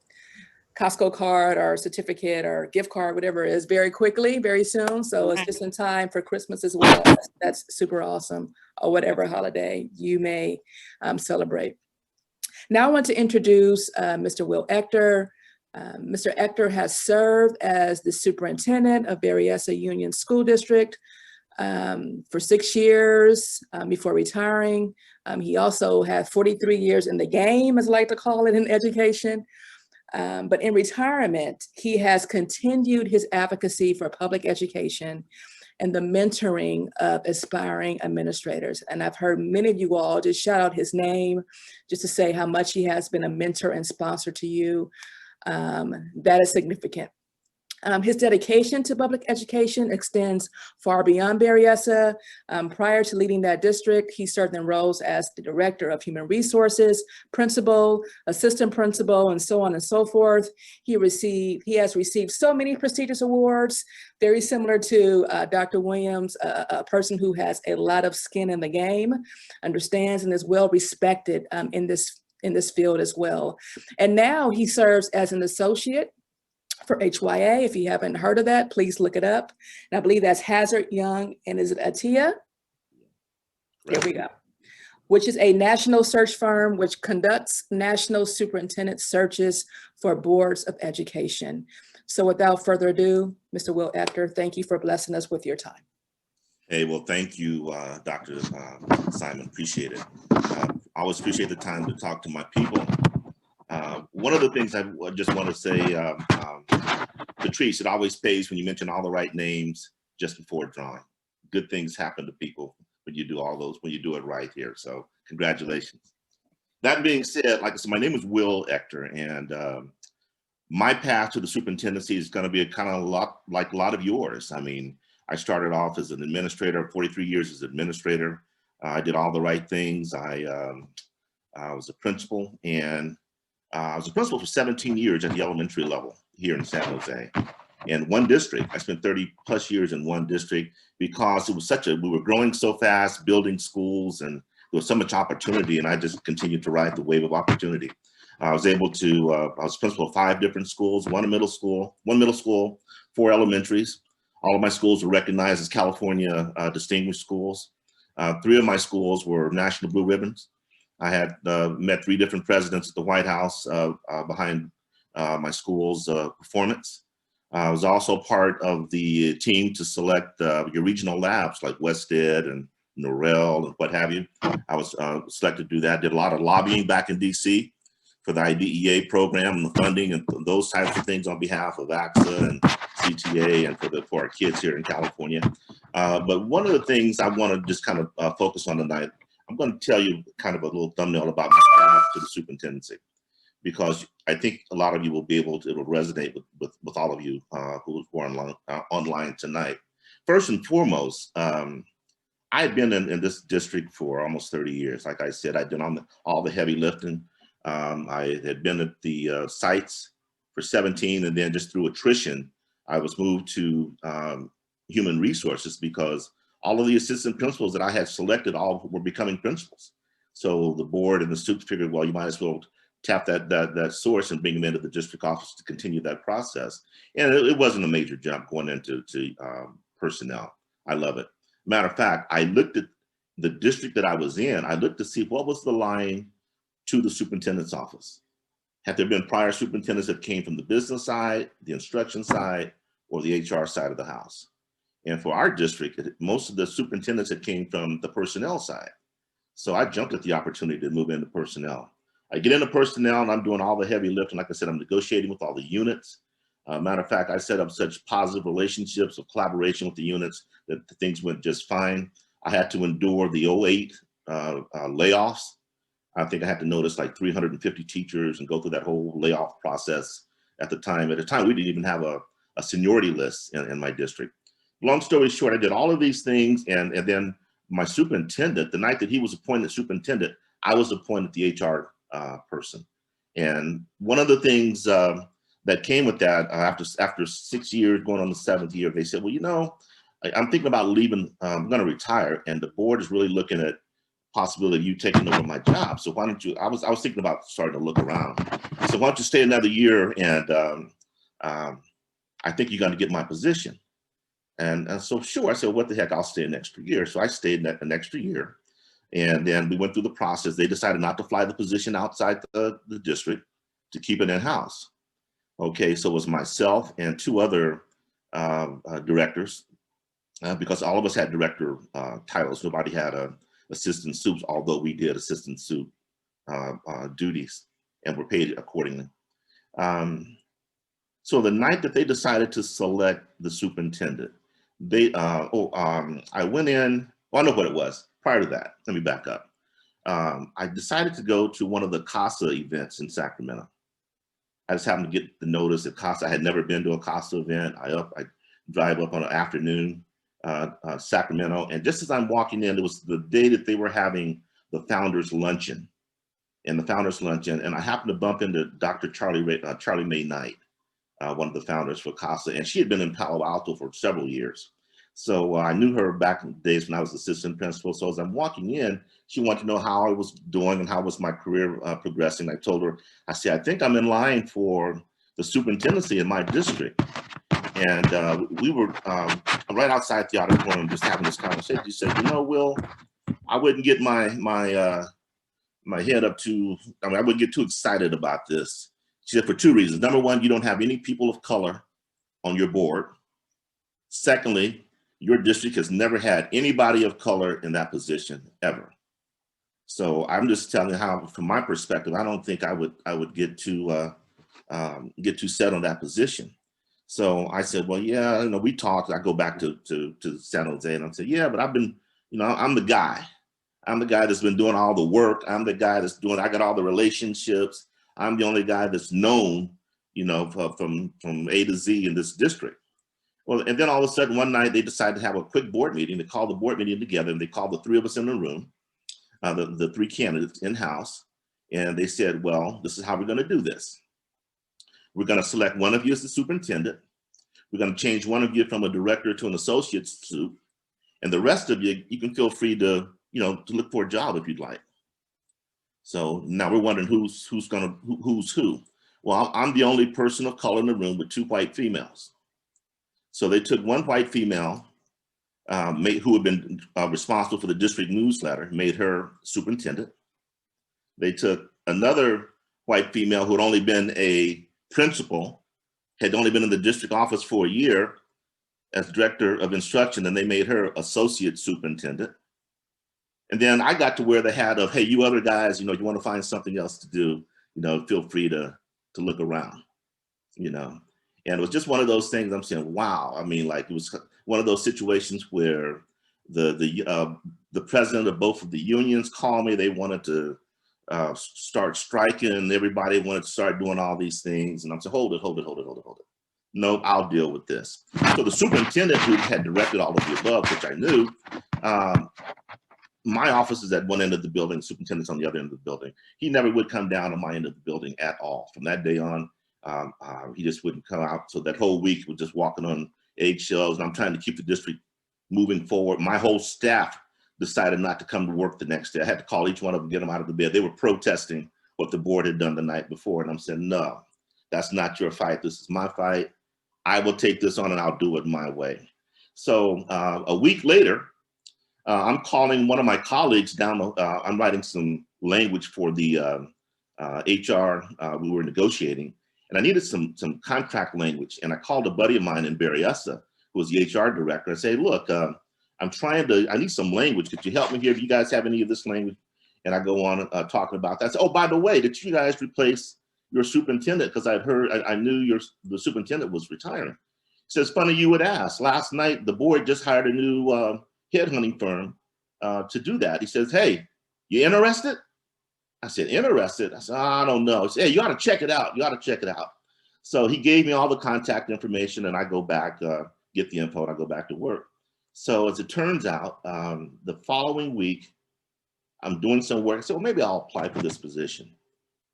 S1: Costco card or certificate or gift card, whatever it is, very quickly, very soon. So it's just in time for Christmas as well. That's super awesome. Or whatever holiday you may celebrate. Now I want to introduce Mr. Will Echter. Mr. Echter has served as the superintendent of Berryessa Union School District for 6 years before retiring. He also had 43 years in the game, as I like to call it, in education. But in retirement, he has continued his advocacy for public education and the mentoring of aspiring administrators. And I've heard many of you all just shout out his name, just to say how much he has been a mentor and sponsor to you. That is significant. His dedication to public education extends far beyond Berryessa. Prior to leading that district, he served in roles as the Director of Human Resources, Principal, Assistant Principal, and so on and so forth. He has received so many prestigious awards, very similar to Dr. Williams, a person who has a lot of skin in the game, understands and is well respected in this field as well. And now he serves as an associate for HYA. If you haven't heard of that, please look it up. And I believe that's Hazard, Young, and is it Atia? There we go. Which is a national search firm which conducts national superintendent searches for boards of education. So without further ado, Mr. Will Echter, thank you for blessing us with your time.
S11: Hey, well, thank you, Dr. Simon. Appreciate it. I always appreciate the time to talk to my people. One of the things I just want to say, Patrice, it always pays when you mention all the right names just before drawing. Good things happen to people when you do all those, when you do it right here. So congratulations. That being said, like I said, my name is Will Echter, and my path to the superintendency is going to be a kind of like a lot of yours. I mean, I started off as an administrator, 43 years as administrator. I did all the right things. I was a principal, and I was a principal for 17 years at the elementary level here in San Jose. In one district, I spent 30 plus years in one district because it was we were growing so fast, building schools, and there was so much opportunity, and I just continued to ride the wave of opportunity. I was able to, I was principal of 5 different schools, one middle school, 4 elementaries. All of my schools were recognized as California distinguished schools. 3 of my schools were National Blue Ribbons. I had met 3 different presidents at the White House behind my school's performance. I was also part of the team to select your regional labs like Wested and Norrell and what have you. I was selected to do that. Did a lot of lobbying back in DC for the IDEA program and the funding and those types of things on behalf of ACSA and CTA and for our kids here in California. But one of the things I want to just kind of focus on tonight, I'm going to tell you kind of a little thumbnail about my path to the superintendency, because I think a lot of you will be able to, it'll resonate with all of you who are online tonight. First and foremost, I had been in this district for almost 30 years. Like I said, I'd done all the heavy lifting. I had been at the sites for 17, and then just through attrition, I was moved to human resources because all of the assistant principals that I had selected all were becoming principals. So the board and the students figured, well, you might as well tap that source and bring them into the district office to continue that process. And it wasn't a major jump going into personnel. I love it. Matter of fact, I looked at the district that I was in. I looked to see what was the line to the superintendent's office. Had there been prior superintendents that came from the business side, the instruction side, or the HR side of the house? And for our district, most of the superintendents that came from the personnel side. So I jumped at the opportunity to move into personnel. I get into personnel and I'm doing all the heavy lifting. Like I said, I'm negotiating with all the units. Matter of fact, I set up such positive relationships of collaboration with the units that things went just fine. I had to endure the 08 layoffs. I think I had to notice like 350 teachers and go through that whole layoff process at the time. At the time, we didn't even have a seniority list in my district. Long story short, I did all of these things, and then my superintendent, the night that he was appointed superintendent, I was appointed the HR person. And one of the things that came with that, after 6 years, going on the 7th year, they said, well, you know, I'm thinking about leaving, I'm gonna retire, and the board is really looking at possibility of you taking over my job. So why don't you, I was thinking about starting to look around. So why don't you stay another year, and I think you're gonna get my position. And so sure, I said, what the heck, I'll stay an extra year. So I stayed an extra year. And then we went through the process. They decided not to fly the position outside the district, to keep it in-house. Okay, so it was myself and 2 other directors, because all of us had director titles. Nobody had assistant soups, although we did assistant soup duties and were paid accordingly. So the night that they decided to select the superintendent, I went in, well, I know what it was. Prior to that, let me back up. I decided to go to one of the CASA events in Sacramento. I just happened to get the notice at CASA. I had never been to a CASA event. I drive up on an afternoon, Sacramento. And just as I'm walking in, it was the day that they were having the founders luncheon. And I happened to bump into Dr. Charlie Mae Knight, one of the founders for CASA. And she had been in Palo Alto for several years. So I knew her back in the days when I was assistant principal. So as I'm walking in, she wanted to know how I was doing and how was my career progressing. I told her, I said, I think I'm in line for the superintendency in my district. And we were right outside the auditorium just having this conversation. She said, you know, Will, I wouldn't get my head up too, I wouldn't get too excited about this. She said, for 2 reasons. Number one, you don't have any people of color on your board. Secondly, your district has never had anybody of color in that position ever. So I'm just telling you how, from my perspective, I don't think I would get too set on that position. So I said, well, yeah, you know, we talked. I go back to San Jose, and I said, yeah, but I've been, you know, I'm the guy. I'm the guy that's been doing all the work. I'm the guy that's I got all the relationships. I'm the only guy that's known, you know, from A to Z in this district. Well, and then all of a sudden one night they decided to have a quick board meeting. They called the board meeting together and they called the three of us in the room, the three candidates in-house. And they said, well, this is how we're going to do this. We're going to select one of you as the superintendent. We're going to change one of you from a director to an associate's suit. And the rest of you, you can feel free to, to look for a job if you'd like. So now we're wondering who's who. Well, I'm the only person of color in the room with two white females. So they took one white female who had been responsible for the district newsletter, made her superintendent. They took another white female who had only been a principal, had only been in the district office for a year as director of instruction, and they made her associate superintendent. And then I got to wear the hat of, hey, you other guys, you want to find something else to do, feel free to look around, And it was just one of those things I'm saying, wow. I mean, like, it was one of those situations where the president of both of the unions called me. They wanted to start striking, and everybody wanted to start doing all these things. And I'm saying, hold it. No, I'll deal with this. So the superintendent who had directed all of the above, which I knew, my office is at one end of the building, superintendent's on the other end of the building. He never would come down on my end of the building at all. From that day on, he just wouldn't come out. So that whole week we're just walking on eggshells, and I'm trying to keep the district moving forward. My whole staff decided not to come to work the next day. I had to call each one of them, get them out of the bed. They were protesting what the board had done the night before. And I'm saying, no, that's not your fight. This is my fight. I will take this on and I'll do it my way. So a week later, I'm calling one of my colleagues down. I'm writing some language for the HR we were negotiating, and I needed some contract language. And I called a buddy of mine in Berryessa, who was the HR director. I say, look, I need some language. Could you help me here? Do you guys have any of this language? And I go on talking about that. I said, oh, by the way, did you guys replace your superintendent? Because I knew the superintendent was retiring. He says, funny you would ask. Last night, the board just hired a new headhunting firm to do that. He says, hey, you interested? I said, interested? I said, I don't know. He said, hey, you ought to check it out. So he gave me all the contact information, and I go back, get the info, and I go back to work. So as it turns out, the following week, I'm doing some work. I said, well, maybe I'll apply for this position.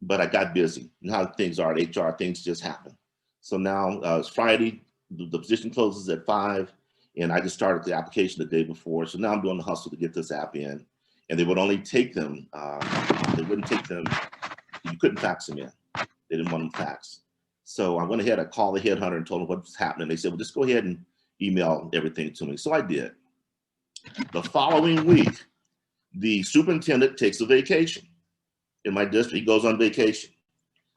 S11: But I got busy. And how things are at HR, things just happen. So now it's Friday, the position closes at 5, and I just started the application the day before. So now I'm doing the hustle to get this app in. And they would only take them, you couldn't fax them in. They didn't want them faxed. So I went ahead, I called the headhunter and told them what was happening. They said, well, just go ahead and email everything to me. So I did. The following week, the superintendent takes a vacation in my district. He goes on vacation.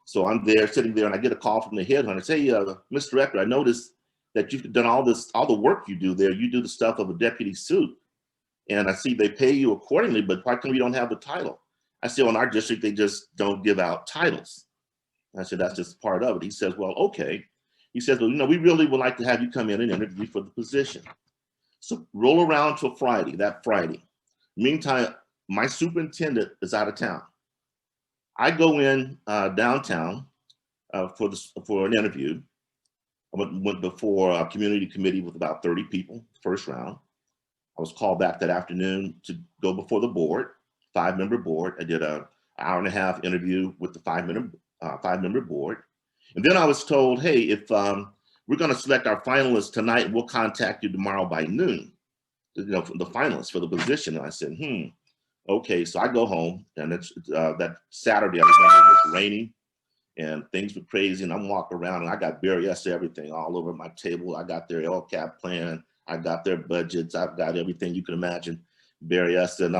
S11: So I'm there, sitting there, and I get a call from the headhunter. Say, Mr. Ector, I noticed that you've done all the work you do there. You do the stuff of a deputy suit. And I see they pay you accordingly, but why come you don't have the title? I said, well, in our district, they just don't give out titles. I said, that's just part of it. He says, well, okay. He says, well, we really would like to have you come in and interview for the position. So roll around till Friday, that Friday. Meantime, my superintendent is out of town. I go in downtown for an interview. I went before a community committee with about 30 people, first round. I was called back that afternoon to go before the board, 5-member board. I did an hour-and-a-half interview with the 5-member board. And then I was told, hey, if we're going to select our finalists tonight, we'll contact you tomorrow by noon, the finalists for the position. And I said, okay. So I go home, and it's that Saturday, I remember it was raining and things were crazy, and I'm walking around, and I got Berryessa everything all over my table. I got their LCAP plan. I got their budgets. I've got everything you can imagine, Berryessa, and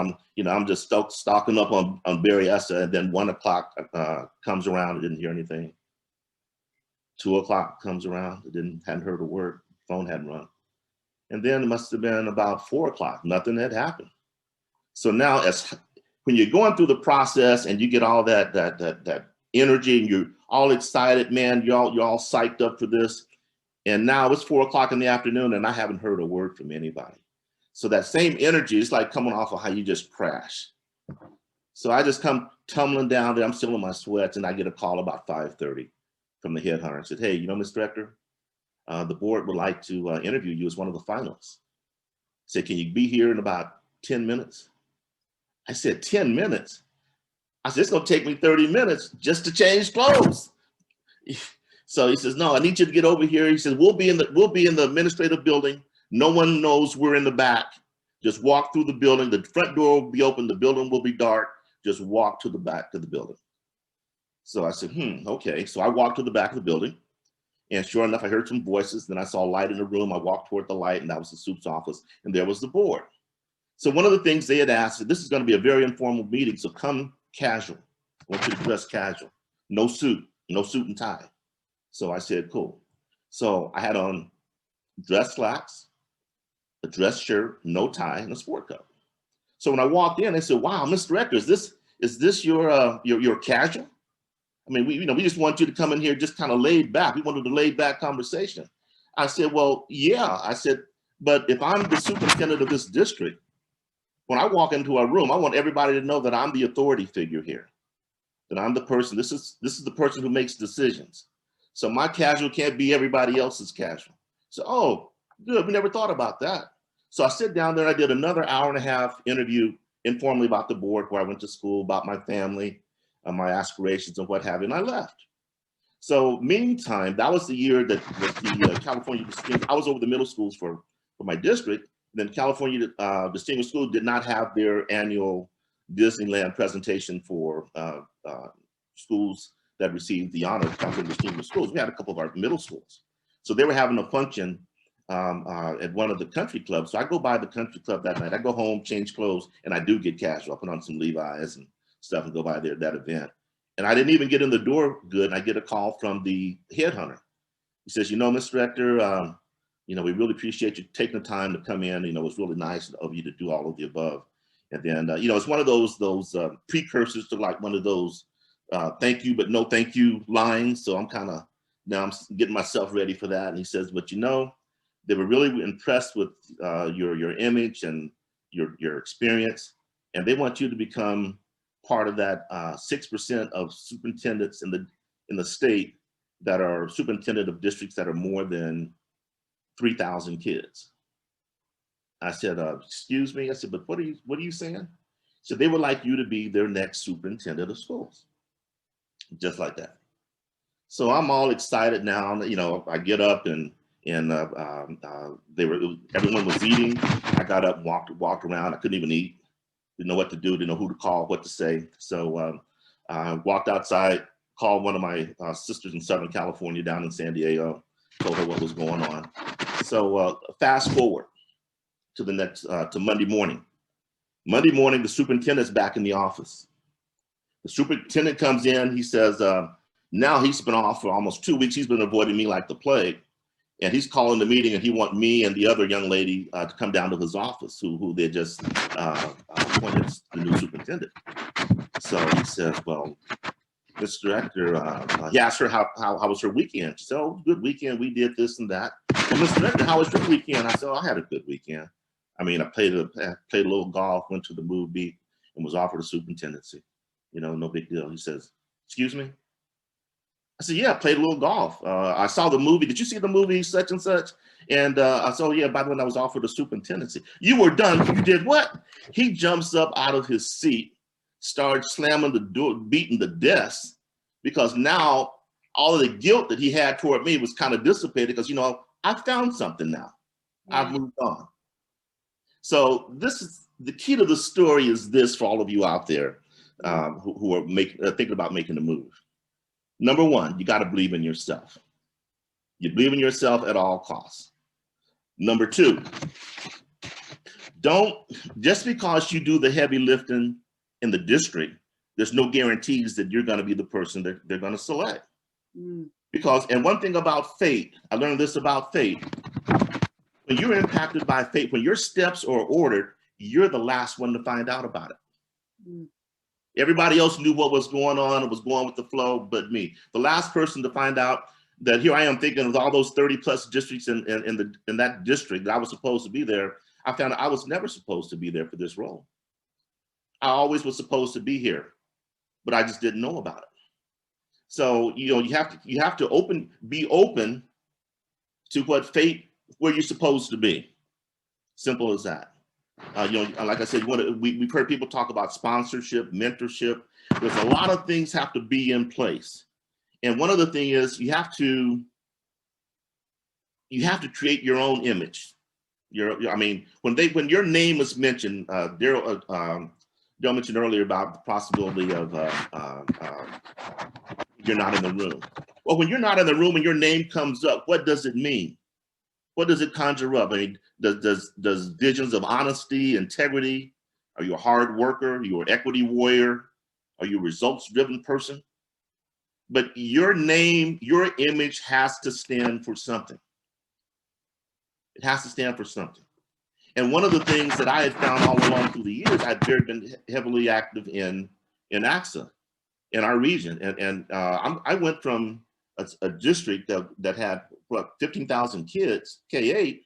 S11: I'm just stocking up on Berryessa. And then 1 o'clock comes around. I didn't hear anything. 2 o'clock comes around. Hadn't heard a word. Phone hadn't rung. And then it must have been about 4 o'clock. Nothing had happened. So now, when you're going through the process and you get all that energy and you're all excited, man, you're all psyched up for this. And now it's 4 o'clock in the afternoon, and I haven't heard a word from anybody. So that same energy is like coming off of how you just crash. So I just come tumbling down there. I'm still in my sweats, and I get a call about 5:30 from the headhunter and said, hey, Mr. Ector, the board would like to interview you as one of the finalists. I said, can you be here in about 10 minutes? I said, 10 minutes? I said, it's gonna take me 30 minutes just to change clothes. So he says, no, I need you to get over here. He says, we'll be in the administrative building. No one knows we're in the back. Just walk through the building. The front door will be open. The building will be dark. Just walk to the back of the building. So I said, okay. So I walked to the back of the building, and sure enough, I heard some voices. Then I saw a light in the room. I walked toward the light, and that was the soup's office, and there was the board. So one of the things they had asked, this is going to be a very informal meeting, so come casual. I want you to dress casual. No suit and tie. So I said, cool. So I had on dress slacks, a dress shirt, no tie, and a sport coat. So when I walked in, they said, wow, Mr. Ector, is this your casual? I mean, we just want you to come in here just kind of laid back. We wanted a laid back conversation. I said, well, yeah. I said, but if I'm the superintendent of this district, when I walk into a room, I want everybody to know that I'm the authority figure here, that I'm the person, this is the person who makes decisions. So my casual can't be everybody else's casual. So, oh, good, we never thought about that. So I sit down there, I did another hour-and-a-half interview informally about the board, where I went to school, about my family, my aspirations and what have you, and I left. So meantime, that was the year that the California Distinguished, I was over the middle schools for my district. Then California Distinguished Schools did not have their annual Disneyland presentation for schools that received the honor of California Distinguished Schools. We had a couple of our middle schools. So they were having a function at one of the country clubs. So I go by the country club that night. I go home, change clothes, and I do get casual. I put on some Levi's and stuff and go by there at that event. And I didn't even get in the door good. And I get a call from the headhunter. He says, Mr. Ector, we really appreciate you taking the time to come in. It's really nice of you to do all of the above. And then, it's one of those precursors to like one of those thank you, but no thank you lines. So I'm now I'm getting myself ready for that. And he says, but they were really impressed with your image and your experience. And they want you to become part of that 6% of superintendents in the state that are superintendent of districts that are more than 3,000 kids. I said, excuse me. I said, but what are you saying? So they would like you to be their next superintendent of schools. Just like that. So I'm all excited now. I get up and everyone was eating. I got up and walked around. I couldn't even eat. Didn't know what to do. Didn't know who to call, what to say. So I walked outside, called one of my sisters in Southern California down in San Diego, told her what was going on. So fast forward to the next, to Monday morning. Monday morning, the superintendent's back in the office. The superintendent comes in, he says, now he's been off for almost 2 weeks. He's been avoiding me like the plague. And he's calling the meeting, and he wants me and the other young lady to come down to his office, who they just appointed the new superintendent. So he says, well, Mr. Ector, he asked her how was her weekend. She said, oh, good weekend. We did this and that. Well, Mr. Ector, how was your weekend? I said, oh, I had a good weekend. I mean, I played a little golf, went to the movie, and was offered a superintendency. No big deal. He says, excuse me? I said, yeah, I played a little golf. I saw the movie. Did you see the movie such and such? And I said, oh, yeah, by the way, I was offered a superintendency. You were done. You did what? He jumps up out of his seat, starts slamming the door, beating the desk, because now all of the guilt that he had toward me was kind of dissipated because, I found something now. Yeah. I've moved on. So this is the key to the story is this for all of you out there who are thinking about making a move. Number one, you got to believe in yourself. You believe in yourself at all costs. Number two, just because you do the heavy lifting in the district, there's no guarantees that you're going to be the person that they're going to select. Because, and one thing about fate, I learned this about fate. When you're impacted by fate, when your steps are ordered, you're the last one to find out about it. Everybody else knew what was going on and was going with the flow, but me. The last person to find out that here I am thinking of all those 30 plus districts in that district that I was supposed to be there, I found out I was never supposed to be there for this role. I always was supposed to be here, but I just didn't know about it. So, you have to be open to what fate, where you're supposed to be. Simple as that. You know, like I said, we've heard people talk about sponsorship, mentorship. There's a lot of things have to be in place. And one other thing is you have to create your own image. I mean, when your name is mentioned, Daryl mentioned earlier about the possibility of you're not in the room. Well, when you're not in the room and your name comes up, what does it mean? What does it conjure up? I mean, does visions of honesty, integrity? Are you a hard worker? Are you an equity warrior? Are you a results-driven person? But your name, your image has to stand for something. It has to stand for something. And one of the things that I had found all along through the years, I'd been heavily active in ACSA in our region. And I went from a district that had, what, 15,000 kids, K-8,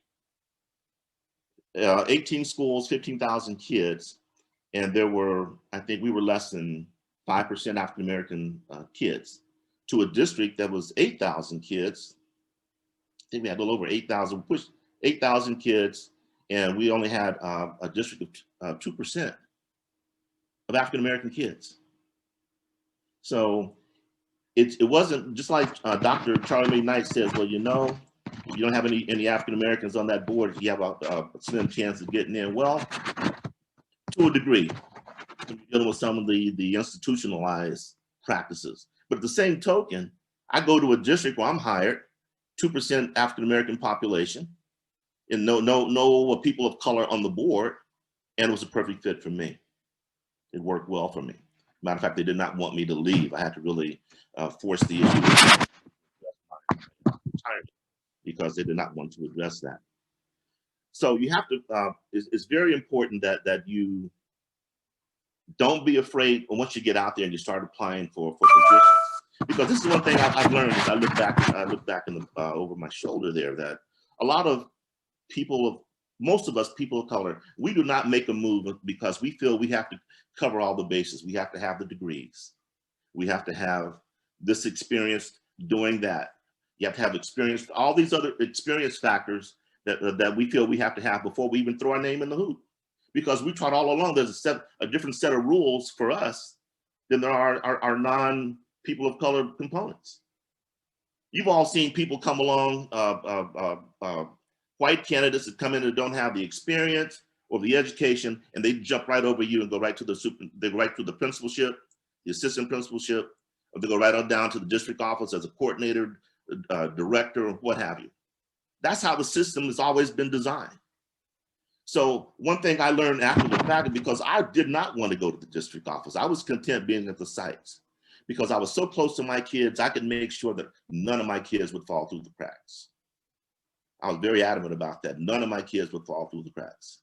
S11: 18 schools, 15,000 kids. And there were, I think we were less than 5% African-American kids, to a district that was 8,000 kids. I think we had a little over 8,000, pushed 8,000 kids, and we only had a district of 2% of African-American kids. So it wasn't just like Dr. Charlie Knight says, well, you know, you don't have any African-Americans on that board, you have a slim chance of getting in. Well, to a degree, we're dealing with some of the institutionalized practices. But at the same token, I go to a district where I'm hired, 2% African-American population, and no people of color on the board, and it was a perfect fit for me. It worked well for me. Matter of fact, they did not want me to leave. I had to really force the issue because they did not want to address that. So you have to, it's very important that you don't be afraid once you get out there and you start applying for positions. Because this is one thing I've learned as I look back in the, over my shoulder there, that a lot of people, most of us people of color, we do not make a move because we feel we have to cover all the bases. We have to have the degrees. We have to have this experience doing that. You have to have experience, all these other experience factors that we feel we have to have before we even throw our name in the hoop. Because we taught all along there's a different set of rules for us than there are non-people of color components. You've all seen people come along, white candidates that come in and don't have the experience or the education, and they jump right over you and go right to they go right to the principalship, the assistant principalship, or they go right on down to the district office as a coordinator, director, or what have you. That's how the system has always been designed. So one thing I learned after the fact, because I did not want to go to the district office. I was content being at the sites because I was so close to my kids, I could make sure that none of my kids would fall through the cracks. I was very adamant about that. None of my kids would fall through the cracks.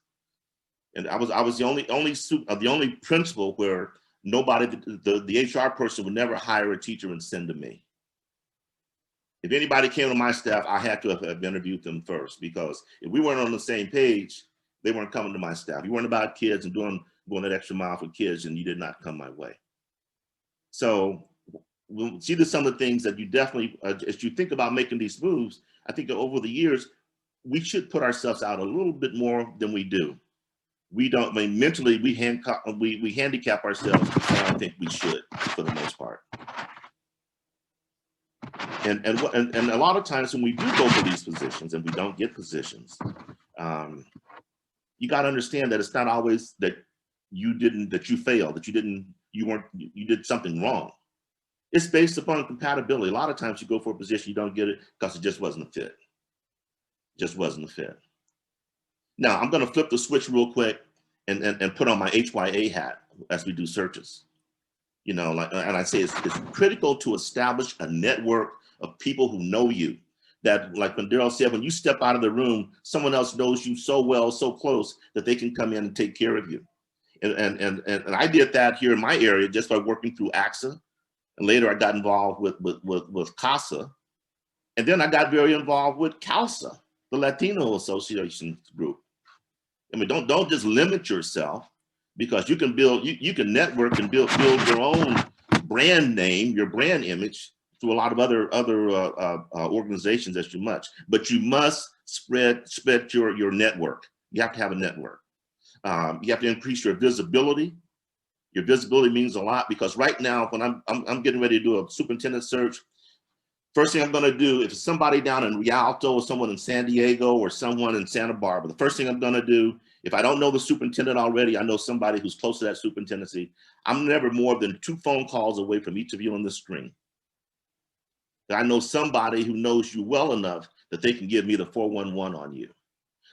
S11: And I was the only principal where nobody, the HR person would never hire a teacher and send to me. If anybody came to my staff, I had to have interviewed them first, because if we weren't on the same page, they weren't coming to my staff. You weren't about kids and going that extra mile for kids, and you did not come my way. So we'll see some of the things that you definitely, as you think about making these moves, I think that over the years, we should put ourselves out a little bit more than we do. We don't, I mean, mentally, we handicap ourselves, and I don't think we should, for the most part. And a lot of times when we do go for these positions and we don't get positions, you got to understand that it's not always that you failed, that you did something wrong. It's based upon compatibility. A lot of times you go for a position, you don't get it because it just wasn't a fit. Just wasn't a fit. Now I'm going to flip the switch real quick and put on my HYA hat as we do searches. You know, like, and I say it's critical to establish a network of people who know you. That, like when Daryl said, when you step out of the room, someone else knows you so well, so close that they can come in and take care of you. And I did that here in my area just by working through ACSA. And later I got involved with CASA. And then I got very involved with CALSA, the Latino Association group. I mean, don't just limit yourself, because you can build, you can network and build your own brand name, your brand image through a lot of other organizations as you must. But you must spread your network. You have to have a network. You have to increase your visibility. Your visibility means a lot, because right now, when I'm getting ready to do a superintendent search, first thing I'm going to do, if it's somebody down in Rialto or someone in San Diego or someone in Santa Barbara, the first thing I'm going to do, if I don't know the superintendent already, I know somebody who's close to that superintendency. I'm never more than 2 phone calls away from each of you on the screen. I know somebody who knows you well enough that they can give me the 411 on you.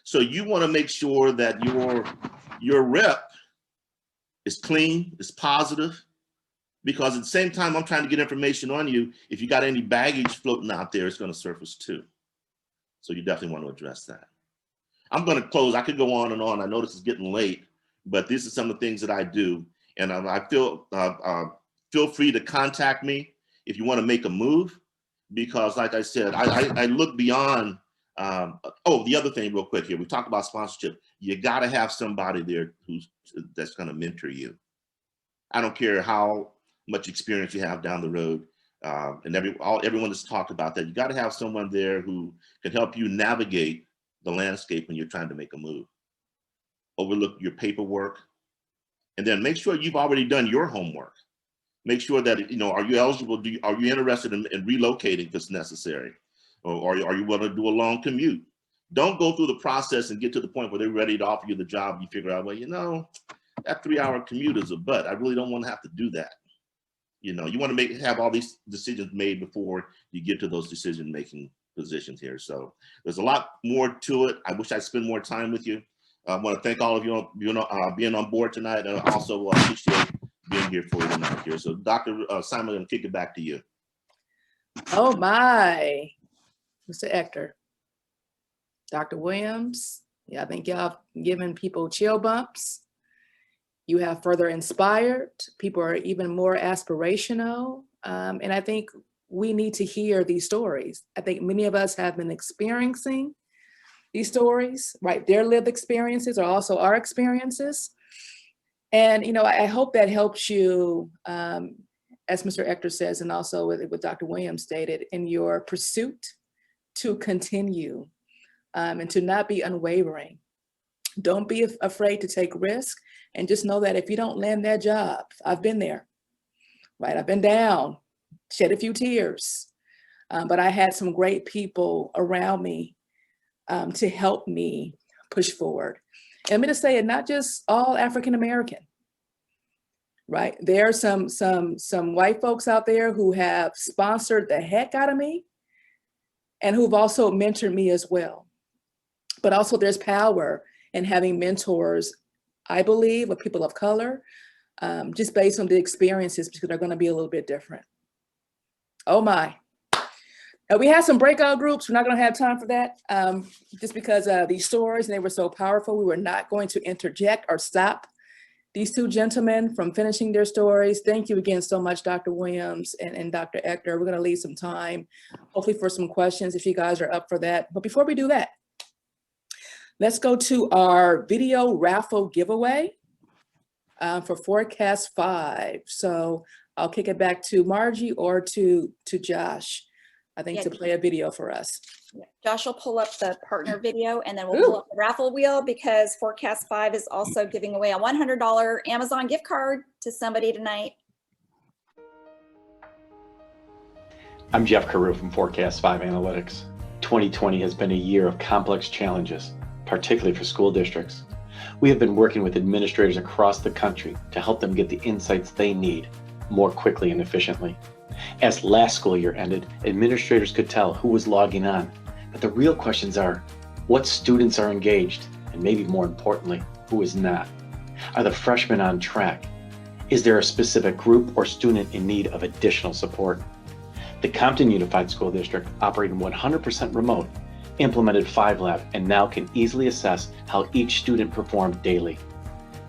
S11: So you want to make sure that your rep is clean, is positive, because at the same time I'm trying to get information on you. If you got any baggage floating out there, it's going to surface too. So you definitely want to address that. I'm going to close. I could go on and on. I know this is getting late, but these are some of the things that I do. And I feel free to contact me if you want to make a move, because like I said, I look beyond. Oh, the other thing real quick here, we talked about sponsorship. You got to have somebody there that's going to mentor you. I don't care how much experience you have down the road. And everyone has talked about that. You got to have someone there who can help you navigate the landscape when you're trying to make a move. Overlook your paperwork, and then make sure you've already done your homework. Make sure that, are you eligible? Are you interested in relocating if it's necessary? Or are you willing to do a long commute? Don't go through the process and get to the point where they're ready to offer you the job. You figure out, well, that 3-hour commute is a butt. I really don't want to have to do that. You want to have all these decisions made before you get to those decision-making positions here. So there's a lot more to it. I wish I'd spend more time with you. I want to thank all of you being on board tonight, and I also appreciate being here for you tonight here. So Dr. Simon, I'm going to kick it back to you.
S1: Oh my, Mr. Ector. Dr. Williams, I think y'all giving people chill bumps. You have further inspired. People are even more aspirational. And I think we need to hear these stories. I think many of us have been experiencing these stories, right? Their lived experiences are also our experiences. And, I hope that helps you, as Mr. Ector says, and also what Dr. Williams stated, in your pursuit to continue and to not be unwavering. Don't be afraid to take risk, and just know that if you don't land that job, I've been there, right? I've been down, shed a few tears, but I had some great people around me to help me push forward. And I'm going to say it, not just all African-American, right? There are some white folks out there who have sponsored the heck out of me and who've also mentored me as well. But also there's power in having mentors, I believe, with people of color, just based on the experiences, because they're going to be a little bit different. Oh my. Now, we had some breakout groups. We're not going to have time for that, just because these stories, and they were so powerful. We were not going to interject or stop these 2 gentlemen from finishing their stories. Thank you again so much, Dr. Williams and Dr. Ector. We're going to leave some time, hopefully, for some questions if you guys are up for that. But before we do that, let's go to our video raffle giveaway for Forecast 5. So I'll kick it back to Margie or to Josh, I think, to play a video for us.
S12: Josh will pull up the partner video, and then we'll pull up the raffle wheel, because Forecast 5 is also giving away a $100 Amazon gift card to somebody tonight.
S13: I'm Jeff Carew from Forecast 5 Analytics. 2020 has been a year of complex challenges, particularly for school districts. We have been working with administrators across the country to help them get the insights they need more quickly and efficiently. As last school year ended, administrators could tell who was logging on, but the real questions are, what students are engaged, and maybe more importantly, who is not? Are the freshmen on track? Is there a specific group or student in need of additional support? The Compton Unified School District, operating 100% remote, implemented 5Lab and now can easily assess how each student performed daily.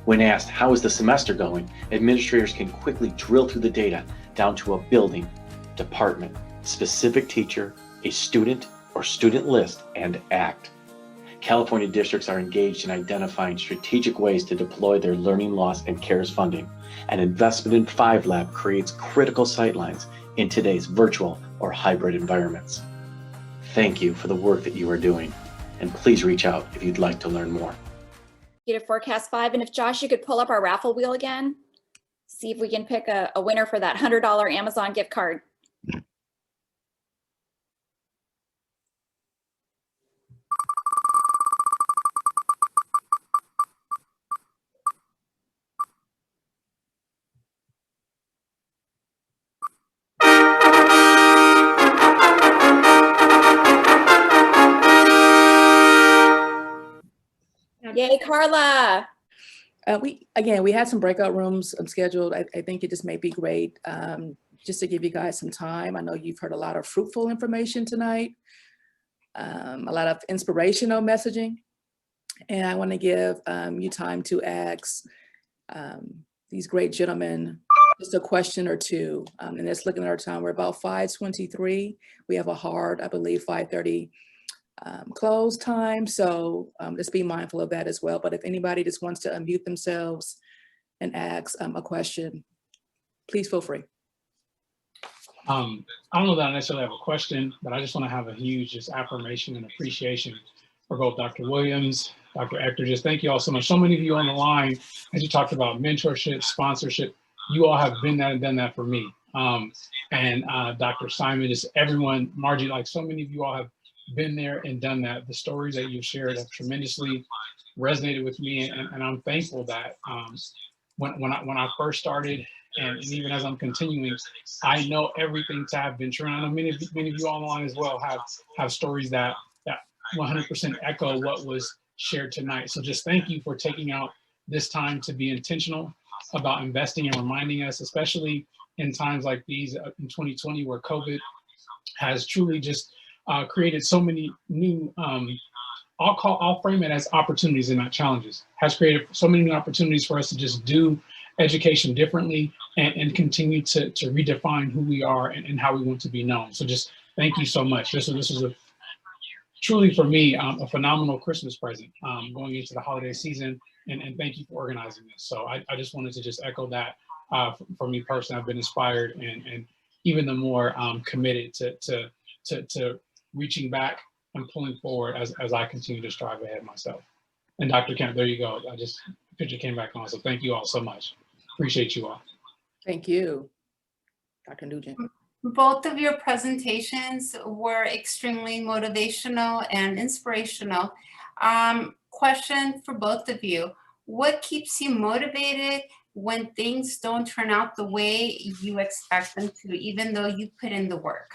S13: When asked, how is the semester going, administrators can quickly drill through the data down to a building, department, specific teacher, a student or student list, and act. California districts are engaged in identifying strategic ways to deploy their learning loss and CARES funding. An investment in 5Lab creates critical sightlines in today's virtual or hybrid environments. Thank you for the work that you are doing, and please reach out if you'd like to learn more.
S12: Get a forecast 5, and if Josh, you could pull up our raffle wheel again, see if we can pick a winner for that $100 Amazon gift card. Yay, Carla.
S1: We had some breakout rooms scheduled. I think it just may be great just to give you guys some time. I know you've heard a lot of fruitful information tonight, a lot of inspirational messaging, and I want to give you time to ask these great gentlemen just a question or two. And just looking at our time, we're about 5:23. We have a hard, I believe, 5:30 close time. So just be mindful of that as well. But if anybody just wants to unmute themselves and ask a question, please feel free.
S14: I don't know that I necessarily have a question, but I just want to have a huge just affirmation and appreciation for both Dr. Williams, Dr. Ector. Just thank you all so much. So many of you on the line, as you talked about mentorship, sponsorship, you all have been that and done that for me. And Dr. Simon, just everyone, Margie, like so many of you all have been there and done that. The stories that you've shared have tremendously resonated with me, and I'm thankful that when I first started, and even as I'm continuing, I know everything Tab been through. I know many of you online as well have stories that 100% echo what was shared tonight. So just thank you for taking out this time to be intentional about investing and reminding us, especially in times like these in 2020, where COVID has truly just created so many new, I'll frame it as opportunities and not challenges, has created so many new opportunities for us to just do education differently and continue to redefine who we are and how we want to be known. So just thank you so much. This was a truly for me, a phenomenal Christmas present going into the holiday season, and thank you for organizing this. So I just wanted to just echo that for me personally. I've been inspired and even the more committed to reaching back and pulling forward as I continue to strive ahead myself. And Dr. Kemp, there you go. Picture came back on. So thank you all so much. Appreciate you all.
S1: Thank you, Dr. Nugent.
S3: Both of your presentations were extremely motivational and inspirational. Question for both of you. What keeps you motivated when things don't turn out the way you expect them to, even though you put in the work?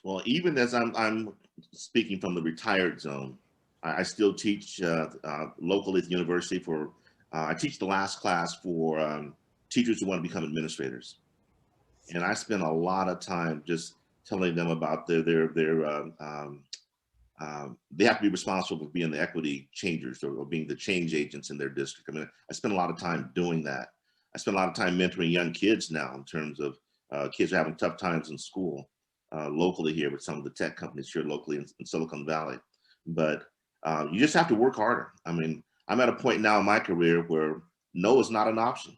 S11: Well, even as I'm speaking from the retired zone, I still teach locally at the university for, I teach the last class for teachers who want to become administrators. And I spend a lot of time just telling them about they have to be responsible for being the equity changers or being the change agents in their district. I mean, I spend a lot of time doing that. I spend a lot of time mentoring young kids now in terms of kids who are having tough times in school. Locally here with some of the tech companies here locally in Silicon Valley. But you just have to work harder. I mean, I'm at a point now in my career where no is not an option.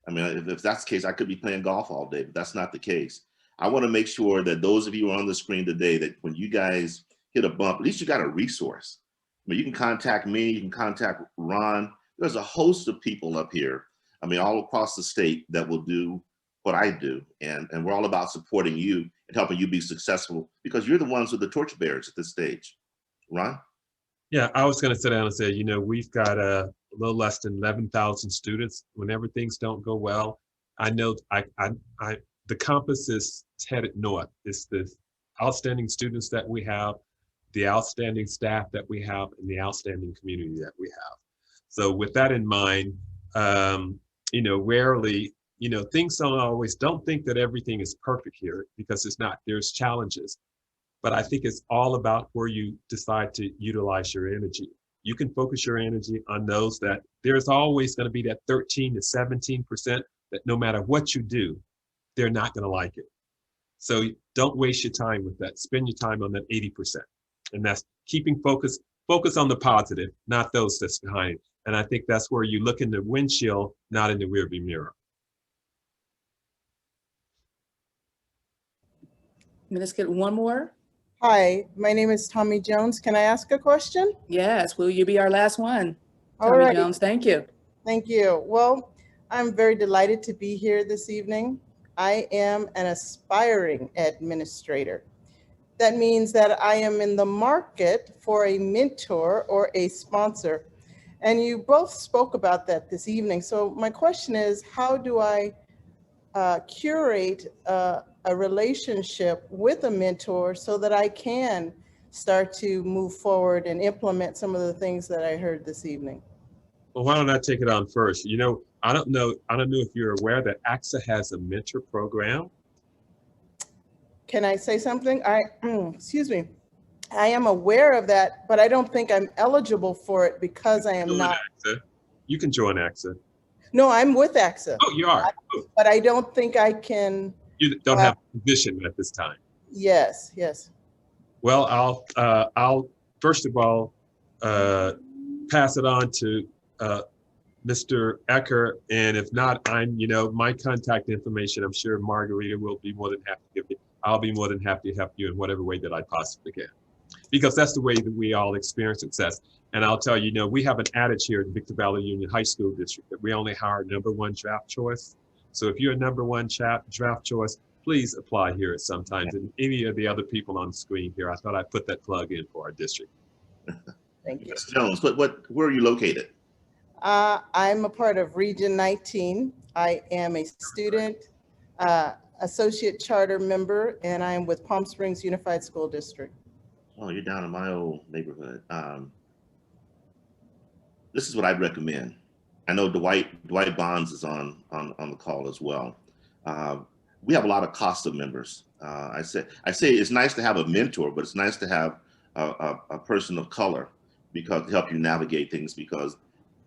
S11: I mean, if that's the case, I could be playing golf all day, but that's not the case. I want to make sure that those of you who are on the screen today, that when you guys hit a bump, at least you got a resource. I mean, you can contact me, you can contact Ron. There's a host of people up here, I mean, all across the state that will do what I do. And we're all about supporting you and helping you be successful because you're the ones with the torchbearers at this stage. Ron?
S6: Yeah, I was going to sit down and say, you know, we've got a little less than 11,000 students. Whenever things don't go well, I know the compass is headed north. It's the outstanding students that we have, the outstanding staff that we have, and the outstanding community that we have. So with that in mind, you know, rarely, you know, things don't think that everything is perfect here, because it's not. There's challenges. But I think it's all about where you decide to utilize your energy. You can focus your energy on those that there's always going to be that 13 to 17% that no matter what you do, they're not going to like it. So don't waste your time with that. Spend your time on that 80%. And that's keeping focus on the positive, not those that's behind. And I think that's where you look in the windshield, not in the rearview mirror.
S1: Let's get one more.
S15: Hi, my name is Tommy Jones. Can I ask a question?
S1: Yes, will you be our last one?
S15: All
S1: Tommy
S15: right.
S1: Jones, thank you.
S15: Thank you. Well, I'm very delighted to be here this evening. I am an aspiring administrator. That means that I am in the market for a mentor or a sponsor. And you both spoke about that this evening. So my question is, how do I curate a relationship with a mentor so that I can start to move forward and implement some of the things that I heard this evening?
S6: Well, why don't I take it on first? You know, I don't know if you're aware that ACSA has a mentor program.
S15: Can I say something? Excuse me. I am aware of that, but I don't think I'm eligible for it because I am not.
S6: ACSA. You can join ACSA.
S15: No, I'm with ACSA.
S6: Oh, you are.
S15: But I don't think I can.
S6: You don't have a position at this time.
S15: Yes, yes.
S6: Well, I'll first of all pass it on to Mr. Echter, and if not, my contact information, I'm sure Margarita will be more than happy to give you. I'll be more than happy to help you in whatever way that I possibly can, because that's the way that we all experience success. And I'll tell you, we have an adage here at Victor Valley Union High School District that we only hire #1 draft choice. So if you're a #1 draft choice, please apply here at sometimes. And any of the other people on the screen here, I thought I'd put that plug in for our district.
S15: Thank you.
S11: Ms. Jones, where are you located?
S15: I'm a part of Region 19. I am a student, associate charter member, and I am with Palm Springs Unified School District.
S11: Oh, you're down in my old neighborhood. This is what I'd recommend. I know Dwight Bonds is on the call as well. We have a lot of CASA members. I say it's nice to have a mentor, but it's nice to have a person of color because to help you navigate things, because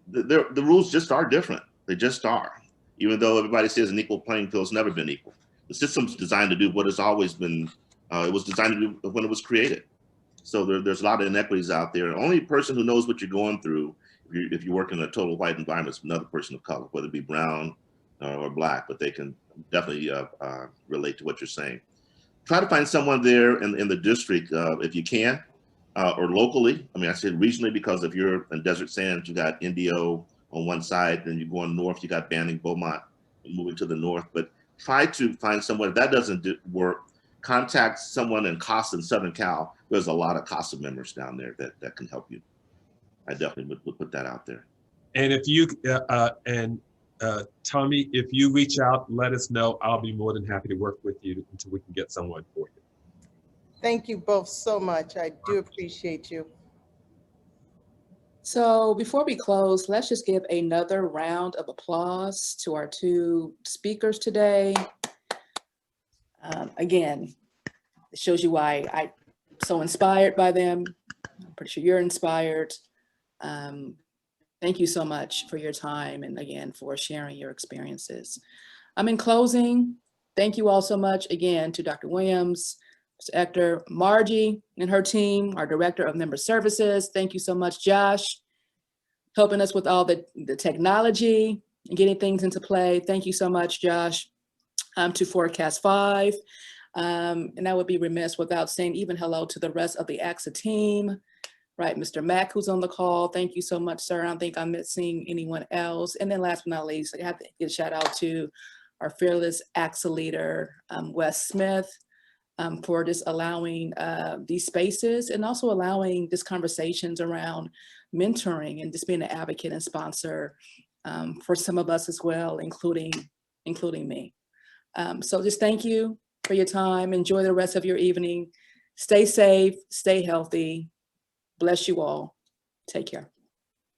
S11: the rules just are different. They just are. Even though everybody says an equal playing field, it's never been equal. The system's designed to do what has always been, it was designed to do when it was created. So there's a lot of inequities out there. The only person who knows what you're going through, if you work in a total white environment, is another person of color, whether it be brown or black, but they can definitely relate to what you're saying. Try to find someone there in the district if you can, or locally. I mean, I said regionally because if you're in Desert Sands, you got Indio on one side, then you're going north, you got Banning, Beaumont, moving to the north. But try to find someone. If that doesn't work, contact someone in CASA in Southern Cal. There's a lot of CASA members down there that can help you. I definitely would put that out there.
S6: And if you, Tommy, if you reach out, let us know. I'll be more than happy to work with you until we can get someone for you.
S15: Thank you both so much. I do appreciate you.
S1: So before we close, let's just give another round of applause to our two speakers today. Again, it shows you why I'm so inspired by them. I'm pretty sure you're inspired. Thank you so much for your time and again for sharing your experiences. In closing, thank you all so much again to Dr. Williams, Mr. Ector, Margie and her team, our Director of Member Services. Thank you so much, Josh, helping us with all the technology and getting things into play. Thank you so much, Josh, to Forecast 5. And I would be remiss without saying even hello to the rest of the ACSA team, right? Mr. Mack, who's on the call. Thank you so much, sir. I don't think I'm missing anyone else. And then last but not least, I have to give a shout out to our fearless ACSA leader, Wes Smith, for just allowing these spaces and also allowing these conversations around mentoring and just being an advocate and sponsor for some of us as well, including me. So just thank you for your time. Enjoy the rest of your evening. Stay safe, stay healthy. Bless you all. Take care.